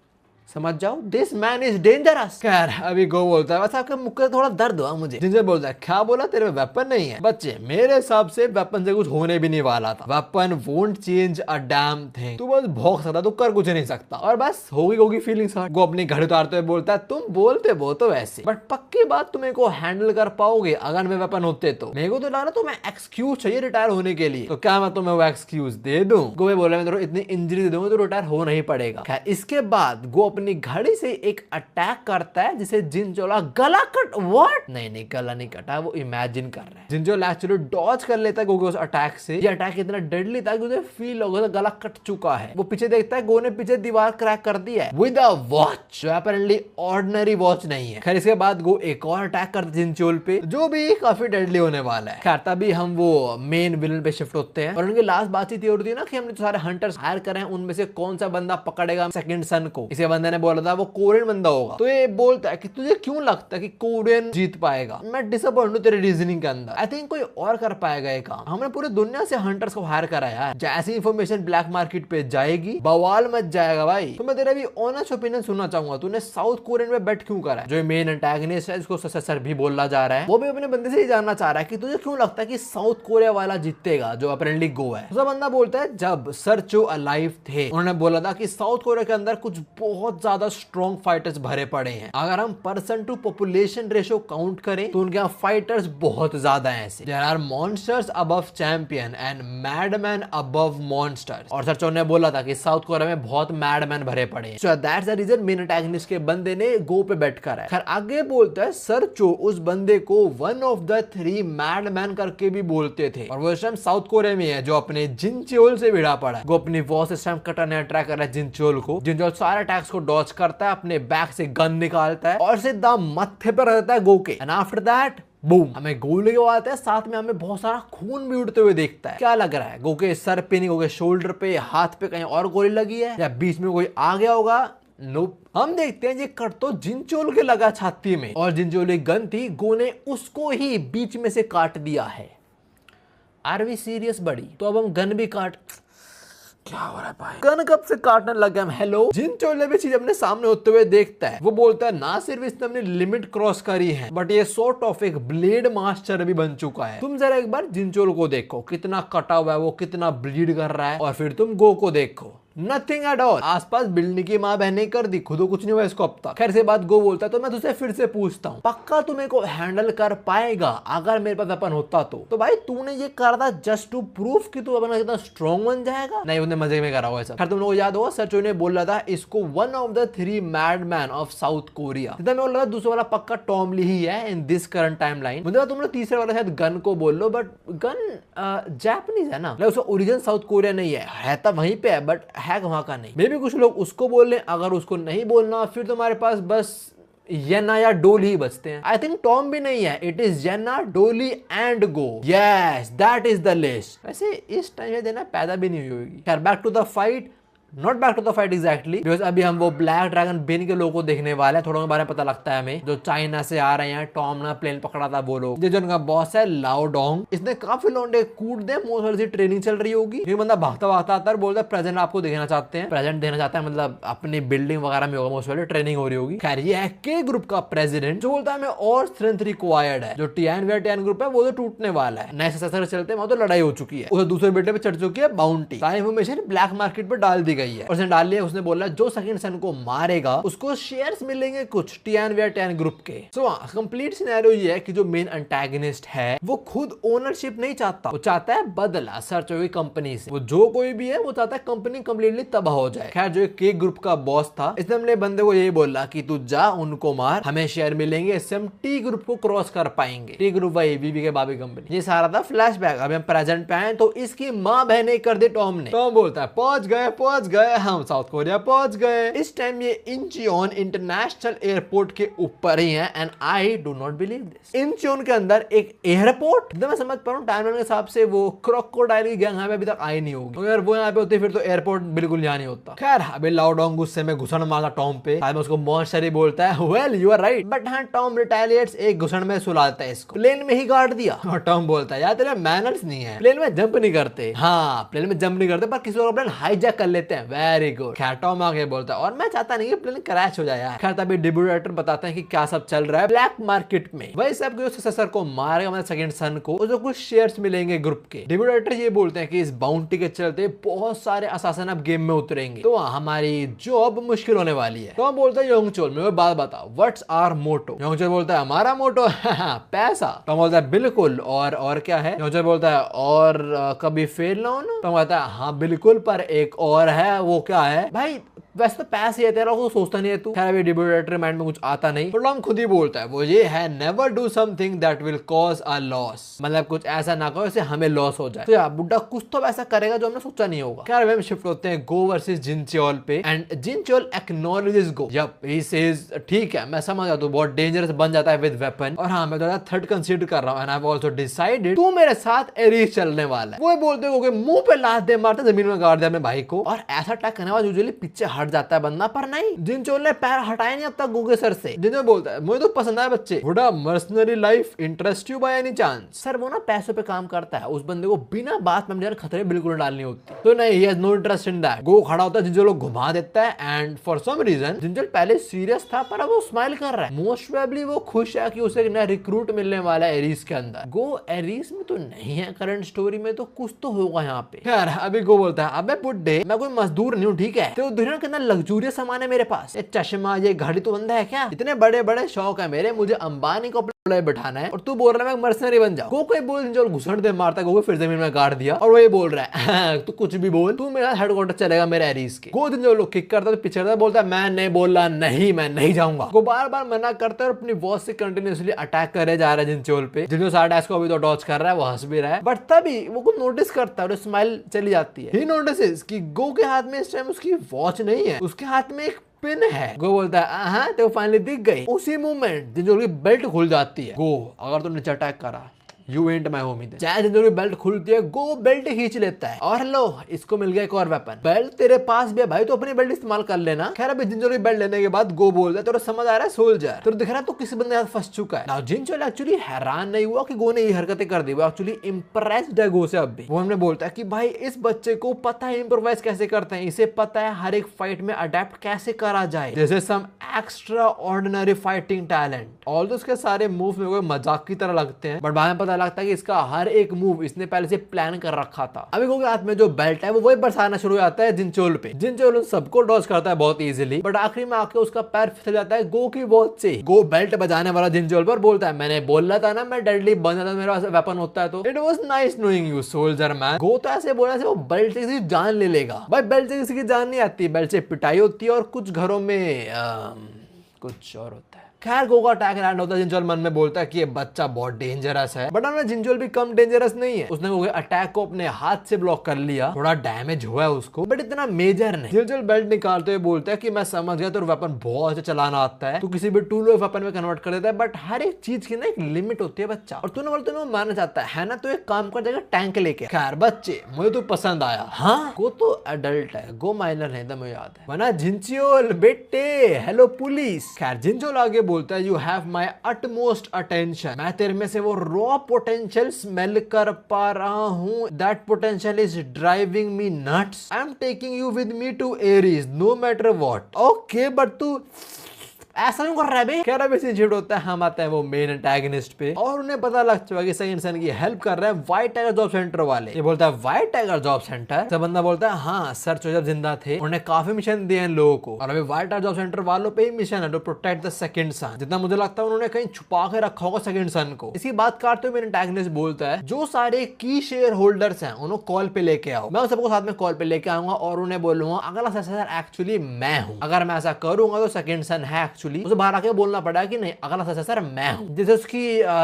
समझ जाओ, दिस मैन इज डेंजरस। खैर अभी गो बोलता है वैसे आपके मुख में थोड़ा दर्द हुआ मुझे। जिंजर बोलता है क्या बोला, तेरे में वेपन नहीं है? बच्चे मेरे हिसाब से वेपन से कुछ होने भी नहीं वाला था। Weapon won't change a damn thing. तू बस भौंक सकता, तू कर कुछ नहीं सकता, और बस होगी फीलिंग्स हर्ट। गो अपनी घड़ी उतारते हुए बोलता है तुम बोलते बहुत तो वैसे, बट पक्की बात तुम को हैंडल कर पाओगे अगर मैं वेपन होते तो? मेरे को तो लग रहा तुम्हें एक्सक्यूज चाहिए रिटायर होने के लिए, तो क्या मैं तुम्हें वो एक्सक्यूज दे दूं? गो बोला मैं तेरे इतनी इंजरी दे दूंगा तो रिटायर हो नहीं पड़ेगा। खैर इसके बाद गो अपनी घड़ी से एक अटैक करता है जिसे जिनचोला गला कट। व्हाट? नहीं गला नहीं कटा, वो इमेजिन कर रहा है। जिनचोला एक्चुअली डॉज कर लेता है गो के उस अटैक से। ये अटैक इतना डेडली था कि उसे फील हो गया गला कट चुका है। वो पीछे देखता है, गो ने पीछे दीवार क्रैक कर दी है विद अ वॉच, जो अपैरेंटली ऑर्डिनरी वॉच नहीं है। खैर इसके बाद गो एक और अटैक करता है जिनचोल पे, जो भी काफी डेडली होने वाला है। खैर तभी हम वो मेन विलन पे शिफ्ट होते हैं और उनकी लास्ट बातचीत ये होती है ना कि हमने सारे हंटर्स हायर करे हैं, उनमें से कौन सा बंदा पकड़ेगा सेकंड सन को। इसे बंदे बंदे ने बोला था वो कोरियन बंदा होगा। तो ये बोलता है कि तुझे क्यों लगता है कि कोरियन जीत पाएगा? मैं डिसअपॉइंट हूं तेरे रीजनिंग के अंदर। आई थिंक कोई और कर पाएगा ये काम। हमने पूरे दुनिया से हंटर्स को हायर करा यार। जैसी इंफॉर्मेशन ब्लैक मार्केट पे जाएगी बवाल मच जाएगा भाई। तो मैं तेरा भी ऑनेस्ट ओपिनियन सुनना चाहूंगा, तूने साउथ कोरियन में बेट क्यों करा है? जो मेन एंटागनिस्ट है जिसको सर भी बोला जा रहा है, वो भी अपने बंदे से ही जानना चाह रहा है कि तुझे क्यों लगता है कि साउथ कोरिया वाला जीतेगा जो अपेरेंटली गो है। दूसरा बंदा बोलता है जब सर चो अलाइव थे उन्होंने बोला था कि साउथ कोरिया के अंदर कुछ बहुत ज्यादा स्ट्रॉन्ग फाइटर्स भरे पड़े हैं। अगर हम person to population ratio count करें तो उनके यहाँ फाइटर्स बहुत ज्यादा हैं। ऐसे there are monsters above champion and madman above monsters. और सर चो ने बोला था कि साउथ कोरिया में बहुत मैडमैन भरे पड़े हैं। So that's the reason main antagonist के बंदे ने गो पे बेट करा है। खैर आगे बोलता है सर चो उस बंदे को वन ऑफ द 3 मैडमैन करके भी बोलते थे और वो इस टाइम साउथ कोरिया में है जो अपने जिनचोल से भिड़ा पड़ा है। वो अपनी वॉच इस टाइम कटाने ट्राई कर रहा है जिनचोल को। जिनचोल सारे अटैक्स को डॉज करता है, अपने बैग से गन निकालता है और सीधा मत्थे पर रहता है गो के। एंड आफ्टर दैट बूम, हमें गोली के आते हैं, साथ में हमें बहुत सारा खून भी उड़ते हुए देखता है। क्या लग रहा है गो के सर पे नहीं, गो के शोल्डर पे, हाथ पे कहीं और गोली लगी है या बीच में कोई आ गया होगा? नोप। हम देखते हैं ये कट तो जिनचोल के लगा छाती में और जिनचोल एक गन थी, गो ने उसको ही बीच में से काट दिया है। आर वी सीरियस बड़ी? तो अब हम गन भी काट, क्या हो रहा है भाई? गन कब से काटने लग गया? हेलो। जिनचोल ने भी चीज अपने सामने होते हुए देखता है। वो बोलता है ना सिर्फ इसने अपनी लिमिट क्रॉस करी है बट ये सॉर्ट ऑफ एक ब्लेड मास्टर भी बन चुका है। तुम जरा एक बार जिनचोल को देखो, कितना कटा हुआ है वो, कितना ब्लीड कर रहा है। और फिर तुम गो को देखो, नथिंग एट ऑल। आसपास बिल्डिंग की माँ बहने कर दी, खुद कुछ नहीं हुआ इसको अब तक। खैर से बात गो बोलता है तो मैं तुझसे फिर से पूछता हूँ, पक्का तू मेरे को हैंडल कर पाएगा अगर मेरे पास वेपन होता तो भाई तूने ये करा था जस्ट टू प्रूफ कि तू अपना कितना स्ट्रॉन्ग बन जाएगा? नहीं, उन्हें मजे में करा हुआ है सब। खैर तुम लोगों को याद होगा सर चो ने बोला था इसको one of the 3 madman of South Korea. मैं बोल रहा था दूसरा वाला पक्का टॉम ली ही है इन दिस करंट टाइमलाइन। मुझे तुम लोग तीसरे वाला शायद गन को बोल लो, बट गन जापानीज है ना, उसका ओरिजिन साउथ कोरिया नहीं है तो वहीं पे है बट है वहां का नहीं। मे भी कुछ लोग उसको बोल रहे, अगर उसको नहीं बोलना फिर तुम्हारे पास बस येना या डोली ही बचते हैं। आई थिंक टॉम भी नहीं है, इट इज येना, डोली and go. Yes that is the list. वैसे इस टाइम देना पैदा भी नहीं हुई होगी। खैर back to the fight, not back to the fight exactly, because अभी हम वो ब्लैक ड्रैगन बेन के लोगों को देखने वाले हैं। थोड़ा उनके बारे में पता लगता है हमें, जो चाइना से आ रहे हैं। टॉम ने प्लेन पकड़ा था वो लोग। जो उनका बॉस है लाओ डोंग, इसने काफी लौंडे कूट दे, मोस्ट वाली ट्रेनिंग चल रही होगी। ये बंदा भागता भागता आता है, बोलता है प्रेजेंट आपको देखना चाहते हैं। प्रेजेंट देना चाहता है मतलब अपनी बिल्डिंग वगैरह में होगा, मोस्ट वाली ट्रेनिंग हो रही होगी। खैर ये है के ग्रुप का प्रेसिडेंट जो बोलता है हमें और स्ट्रेंथ रिक्वायर्ड है। जो टियान ग्रुप है वो तो टूटने वाला है, नए सक्सेसर चलते हैं, वहां तो लड़ाई हो चुकी है। उसे दूसरे बेटे पे चढ़ चुकी है बाउंटी। सारी इन्फॉर्मेशन ब्लैक मार्केट पे डाल दी गई है और डाल लिया। उसने बोला जो सेकंड सन को मारेगा उसको शेयर्स मिलेंगे कुछ टियान ग्रुप के। सो कंप्लीट सिनेरियो ये है कि जो मेन एंटागनिस्ट है वो खुद ओनरशिप नहीं चाहता, वो चाहता है बदला सर चो की कंपनी से। वो जो कोई भी है वो चाहता है कंपनी कंप्लीटली तबाह हो जाए। खैर जो के ग्रुप का बॉस था इसने अपने बंदे को यही बोला कि तू जा उनको मार, हमें शेयर मिलेंगे, इससे हम टी ग्रुप को क्रॉस कर पाएंगे। टी ग्रुप वही बीबी के बाबी कंपनी। ये सारा था फ्लैशबैक। अब हम प्रेजेंट पे आए तो इसकी माँ बहने कर दे टॉम ने। टॉम बोलता है पहुंच गए हम साउथ कोरिया पहुंच गए। इस टाइम ये इंचियोन इंटरनेशनल एयरपोर्ट के ऊपर ही है and I do not believe this. Incheon के अंदर एक एयरपोर्ट, मैं समझ पा रहा हूँ टाइमलाइन के हिसाब से वो क्रोकोडाइल की गैंग अभी तक आई नहीं होगी। अगर वो यहाँ पे होती फिर तो एयरपोर्ट बिल्कुल यहाँ नहीं होता। खैर अभी लाओडोंग गुस्से में घुसन मारा टॉम पे, में उसको मॉन्स्टर ही बोलता है well you are right, but हाँ टॉम रिटेलिएट्स, एक घुसन में सुलाता है इसको। प्लेन में ही गाड़ दिया और टॉम बोलता है यार तेरे मैनर्स नहीं है, प्लेन में जंप नहीं करते। हाँ प्लेन में जंप नहीं करते पर किसी और प्लेन हाईजैक कर लेते हैं। Very good. खैर टॉम आगे बोलता है और मैं चाहता नहीं कि प्लेन क्रैश हो जाए यार। खैर तभी डिब्यूटेटर बताते हैं कि क्या सब चल रहा है ब्लैक मार्केट में। वही सब जो सक्सेसर को मारेगा मतलब सेकंड सन को, उसको कुछ शेयर्स मिलेंगे ग्रुप के। डिब्यूटेटर ये बोलते हैं कि इस बाउंटी के चलते बहुत सारे असासन अब गेम में उतरेंगे तो हमारी जॉब मुश्किल होने वाली है। तो हम बोलते हैं योंगचोल मेरे को बात बताओ व्हाट्स आवर मोटो। योंगचोल बोलता है हमारा मोटो पैसा। तो बोलता है बिल्कुल और क्या है। योंगचोल बोलता है और कभी फेल ना हो ना। तो कहता है हाँ बिल्कुल पर एक और है, वो क्या है भाई। वैसे तो पैसे है तेरा, को सोचता नहीं है तू। खैर अभी डिब्यूटेटर माइंड में कुछ आता नहीं तो टॉम खुद ही बोलता है वो ये है never do something that will cause a loss, मतलब कुछ ऐसा ना करो इससे हमें लॉस हो जाए। तो यार बुड्ढा कुछ तो ऐसा करेगा जो हमने सोचा नहीं होगा। खैर हम शिफ्ट होते हैं गो वर्सेस जिनचोल पे and Jincheol acknowledges Go. Yup he says ठीक है मैं समझ आता हूँ बहुत डेंजरस बन जाता है विद वेपन और हाँ मैं तो थर्ड कंसीडर कर रहा हूँ and I have also decided तू मेरे साथ एरीज चलने वाला है। वो बोलते हो मुंह पे लात दे मारते जमीन में गाड़ दे अपने भाई को और ऐसा अटैक करने वाला यूजुअली पीछे हट जाता है बंदा, पर नहीं, जिनचोल ने पैर हटाया नहीं अब तक गो के सर से। जिनचोल बोलता है मुझे तो पसंद आया बच्चे, would a mercenary life interest you by any chance. Sir वो ना पैसों पे काम करता है, उस बंदे को बिना बात में यार खतरे बिल्कुल डालनी होती, तो नहीं, he has no interest in that. Go खड़ा होता है, जिनचोल को घुमा देता है and for some reason Jincheol पहले सीरियस था पर अब वो स्माइल कर रहा है। मोस्ट प्रोबेबली वो खुश है कि उसे एक नया रिक्रूट मिलने वाला है एरिस के अंदर। गो एरिस में तो नहीं है करंट स्टोरी में, तो कुछ तो होगा यहाँ पे। खैर अभी गो बोलता है अबे बुड्ढे मैं कोई मजदूर नहीं हूँ, ठीक है, तो दुनिया के अंदर लग्जूरियस सामान है मेरे पास, ये चश्मा ये घड़ी तो बंदा है क्या, इतने बड़े बड़े शौक है मेरे, मुझे अंबानी को बैठाना है और तू बोल रहा है मैं मर्सनरी बन जाऊं। गो कोई बोल जिनचोल घुसड़ दे मारता है, गो फिर जमीन में गाड़ दिया और वो ये बोल रहा है तू कुछ भी बोल, तू मेरा हेडक्वार्टर चलेगा मेरे एरिस के। गो जिनचोल लोग किक करता है तो पिछड़ता बोलता है मैं नहीं बोल रहा, नहीं मैं नहीं जाऊंगा। गो बार बार मना करता है और अपनी वॉइस से कंटिन्यूअसली अटैक करे जा रहा है जिनचोल पे। जिनचोल सारा को अभी तो डॉज कर रहा है, वो हंस भी रहा है, बट तभी वो कुछ नोटिस करता है और स्माइल चली जाती है। ही नोटिसेस कि गो के हाथ में इस टाइम उसकी वॉच नहीं है, उसके हाथ में एक पिन है। गो बोलता है हाँ तो फाइनली दिख गई। उसी मोमेंट जिनचोल की बेल्ट खुल जाती है। गो अगर तू नीचे अटैक करा यू एंट माय होमी। चाहे जिनचोल की बेल्ट खुलती है, गो बेल्ट खींच लेता है और लो इसको मिल गया एक और वेपन। बेल्ट तेरे पास भी है भाई, तो अपनी बेल्ट इस्तेमाल कर लेना। खैर अभी जिनचोल की बेल्ट लेने के बाद गो बोलता है तेरे समझ आ रहा है सोल्जर, तो दिख रहा है तो किसी बंदे हाथ फंस चुका है। नाउ जिनचोल एक्चुअली हैरान नहीं हुआ कि गो ने ये हरकतें कर दी, वो एक्चुअली इंप्रेस्ड है गो से। अब भी वो हमने बोलता है कि भाई इस बच्चे को पता है इंप्रोवाइज कैसे करते हैं, इसे पता है हर एक फाइट में अडेप्ट कैसे करा जाए, जैसे some extraordinary fighting talent. Although उसके सारे मूव में मजाक की तरह लगते हैं, बट बाद में पता लगता है कि इसका हर एक मूव इसने पहले से प्लान कर रखा था। अभी गो के हाथ में जो बेल्ट है वो वही बरसाना शुरू हो जाता है जिनचोल पे। जिनचोल उन सबको डॉज करता है बहुत इजीली, बट आखिरी में आके उसका पैर फिसल जाता है गो की वॉच से। गो बेल्ट बजाने वाला जिनचोल पर बोलता है मैंने बोला था ना मैं डेडली बन जाता, मेरा वेपन होता है। तो it was nice knowing you soldier man. Go तो ऐसे बोला वो बेल्ट से किसी की जान ले लेगा। भाई बेल्ट से किसी की जान नहीं आती, बेल्ट से पिटाई होती है और कुछ घरों में कुछ और होता है। खैर गो का अटैक लैंड होता है। जिनचोल मन में बोलता है कि ये बच्चा बहुत डेंजरस है, बट हमने जिनचोल भी कम डेंजरस नहीं है। उसने गो के अटैक को अपने हाथ से ब्लॉक कर लिया, थोड़ा डैमेज हुआ है उसको, बट इतना मेजर नहीं। जिनचोल बेल्ट निकालते हुए बोलता है कि मैं समझ गया तो वेपन बहुत अच्छा चलाना आता है, तू किसी भी टूल को वेपन में कन्वर्ट कर देता है, बट हर एक चीज की ना एक लिमिट होती है बच्चा, और तूने बोलते वो मानना चाहता है ना, तो एक काम कर जाएगा टैंक लेके। खैर बच्चे मुझे तो पसंद आया। हाँ गो तो एडल्ट है, गो माइनर नहीं था मुझे याद है, वरना जिनचोल बेटे हेलो पुलिस। खैर जिनचोल आगे बोलता है you have my utmost attention, मैं तेरे में से वो रॉ पोटेंशियल स्मेल कर पा रहा हूँ, that potential is driving me nuts, I am taking you with me to Aries no matter what. Okay but तू ऐसा क्यों कर रहा है बे? कह रहा है शिफ्ट होता है, हम आते हैं वो मेन एंटागनिस्ट पे और उन्हें पता लग चुका कि सही इंसान की हेल्प कर रहे हैं व्हाइट टाइगर जॉब सेंटर वाले। ये बोलता है व्हाइट टाइगर जॉब सेंटर? सब बंदा बोलता है हाँ सर जब जिंदा थे उन्होंने काफी मिशन दिए हैं लोगों को, और अभी व्हाइट टाइगर जॉब सेंटर वालों पे ही मिशन है टू प्रोटेक्ट द सेकंड सन। जितना मुझे लगता है उन्होंने कहीं छुपा के रखा होगा सेकंड सन को। इसकी बात करते हुए मेरे एंटागनिस्ट बोलता है जो सारे की शेयर होल्डर्स हैं उन्हें कॉल पे लेके आओ, मैं सबको साथ में कॉल पे लेके आऊंगा और उन्हें बोलूंगा अगला सक्सेसर एक्चुअली मैं हूँ। अगर मैं ऐसा करूंगा तो सेकंड सन है एक्चुअली, उसे बाहर आके बोलना पड़ा कि नहीं अगला सक्सेसर मैं हूं, जैसे उसकी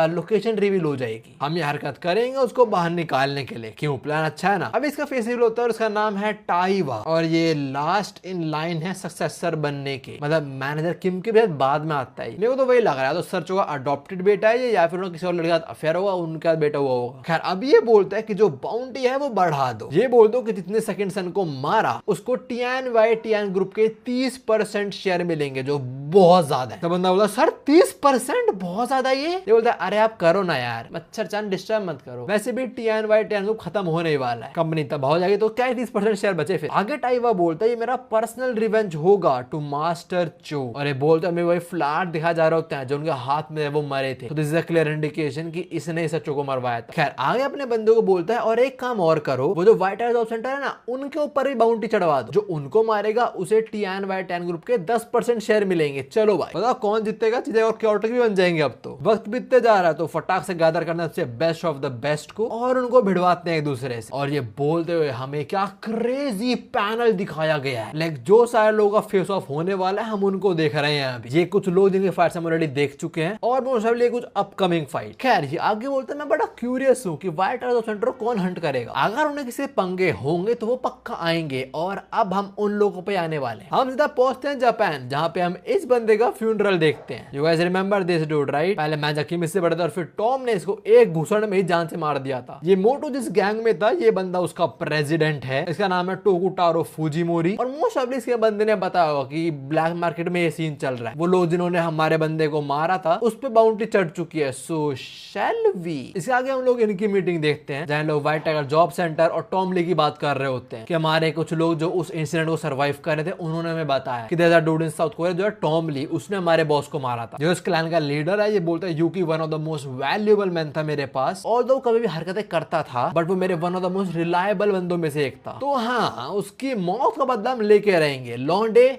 लोकेशन रिवील हो जाएगी। हम ये हरकत करेंगे उसको बाहर निकालने के लिए। क्यों? प्लान अच्छा है ना। अब इसका फेस रिवील होता है और उसका नाम है टाइवा, और ये लास्ट इन लाइन है सक्सेसर बनने के, मतलब मैनेजर किम के बाद में आता है। मेरे को तो वही लग रहा है, तो सर्च होगा अडॉप्टेड बेटा है या फिर किसी और लड़के का अफेयर होगा, उनका बेटा हुआ होगा। खैर अब ये बोलता है कि जो बाउंटी है वो बढ़ा दो, ये बोल दो कि जितने सेकंड सन को मारा उसको TNY ग्रुप के 30% शेयर मिलेंगे, जो बहुत ज्यादा है। तो बंदा बोला सर 30% बहुत ज्यादा। ये बोलता है अरे आप करो ना यार, मच्छर चांद डिस्टर्ब मत करो, वैसे भी TNY ग्रुप खत्म होने वाला है, कंपनी तबाह हो जाएगी, तो क्या 30% शेयर बचे फिर। आगे टाइवा बोलता है ये मेरा पर्सनल रिवेंज होगा टू मास्टर चो, और ये बोलता है मैं वही फ्लैट दिखा जा रहा होता है जो उनके हाथ में वो मरे थे, तो this is a clear indication कि इसने इस चो को मरवाया था। खैर आगे अपने बंदों को बोलता है और एक काम और करो, वो जो व्हाइट हाउस जॉब सेंटर है ना उनके ऊपर भी बाउंटी चढ़वा दो, जो उनको मारेगा उसे TNY ग्रुप के 10% शेयर मिलेंगे। चलो भाई पता कौन जीतेगा, चीजें और क्योटिक भी बन जाएंगे। अब तो वक्त बीतते जा रहा है, तो फटाक से गैदर करना सबसे बेस्ट ऑफ द बेस्ट को और उनको भिड़वाते हैं एक दूसरे से। और ये बोलते हुए हमें क्या क्रेजी पैनल दिखाया गया है, लाइक जो सारे लोगों का फेस ऑफ होने वाला है हम उनको देख रहे हैं अभी। ये कुछ लोग जिनके फाइट्स हम ऑलरेडी देख चुके हैं और मोस्ट ऑफली कुछ अपकमिंग फाइट। खैर ये आगे बोलते हैं मैं बड़ा क्यूरियस हूँ कि व्हाइट हाउस सेंटर को कौन हंट करेगा, अगर उन्हें किसी पंगे होंगे तो वो पक्का आएंगे, और अब हम उन लोगों पे आने वाले हैं। हम सीधा पहुंचते हैं जापान, जहाँ पे हम इस बंदे बंदे का फ्यूनरल देखते हैं। You guys remember this dude right? पहले मैजाकिम इससे बड़ा था और फिर टॉम ने इसको एक घुसड़ में ही जान से मार दिया था। ये मोटू जिस गैंग में था ये बंदा उसका प्रेसिडेंट है। इसका नाम है टोकुटारो फुजिमोरी। और मोस्ट ऑफ इसके बंदे ने बताया होगा कि ब्लैक मार्केट में ये सीन चल रहा है। वो लोग जिन्होंने हमारे बंदे को मारा था उस पे बाउंटी चढ़ चुकी है। सो शैल वी। इसके आगे हम लोग इनकी मीटिंग देखते हैं जहां लोग व्हाइट टाइगर जॉब सेंटर और टॉम ली की बात कर रहे होते हैं कि हमारे कुछ लोग जो उस इंसिडेंट को सर्वाइव कर रहे थे उन्होंने हमें बताया कि there are dude in South Korea जो है टॉम ली, उसने हमारे बॉस को मारा था। जो इस क्लैन का लीडर है ये बोलता है Yuki one of the most valuable man था मेरे पास, ऑल्दो कभी भी हरकतें करता था बट वो मेरे one of the most reliable बंदों में से एक था। तो हाँ, उसकी मौत का बदला हम लेके रहेंगे। लॉन्डे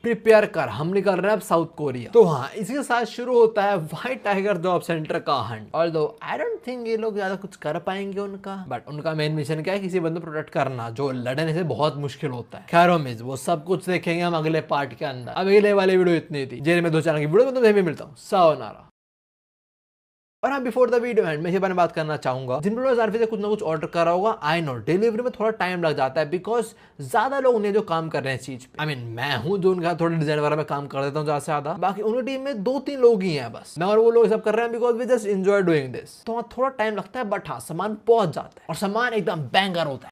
प्रिपेयर कर, हम निकल रहे हैं अब साउथ कोरिया। तो हाँ, इसी के साथ शुरू होता है व्हाइट टाइगर जॉब सेंटर का Hunt. Although I don't think ये लोग ज्यादा कुछ कर पाएंगे उनका, बट उनका मेन मिशन क्या है, किसी बंदे को प्रोटेक्ट करना जो लड़ने से बहुत मुश्किल होता है। खैर मिस वो सब कुछ देखेंगे हम अगले पार्ट के अंदर। अब अगले वाली वीडियो इतनी थी। जेल में 2 चैनल की वीडियो में तो मिलता हूँ। सायोनारा। और हाँ, बिफोर द वीडियो एंड मैं इसी बारे में बात करना चाहूंगा, जिन लोगों ने से कुछ ना कुछ ऑर्डर करा होगा, आई नो डिलीवरी में थोड़ा टाइम लग जाता है बिकॉज ज्यादा लोग नहीं जो काम कर रहे हैं चीज पे। आई मीन मैं हूँ जो उनका थोड़ा डिजाइन वगैरह में काम कर देता हूँ ज्यादा से ज्यादा, बाकी उनकी टीम में 2-3 लोग ही हैं बस। मैं और वो लोग सब कर रहे हैं because we just enjoy doing this. तो थोड़ा टाइम लगता है बट हाँ सामान पहुंच जाता है और सामान एकदम बैंगर होता है।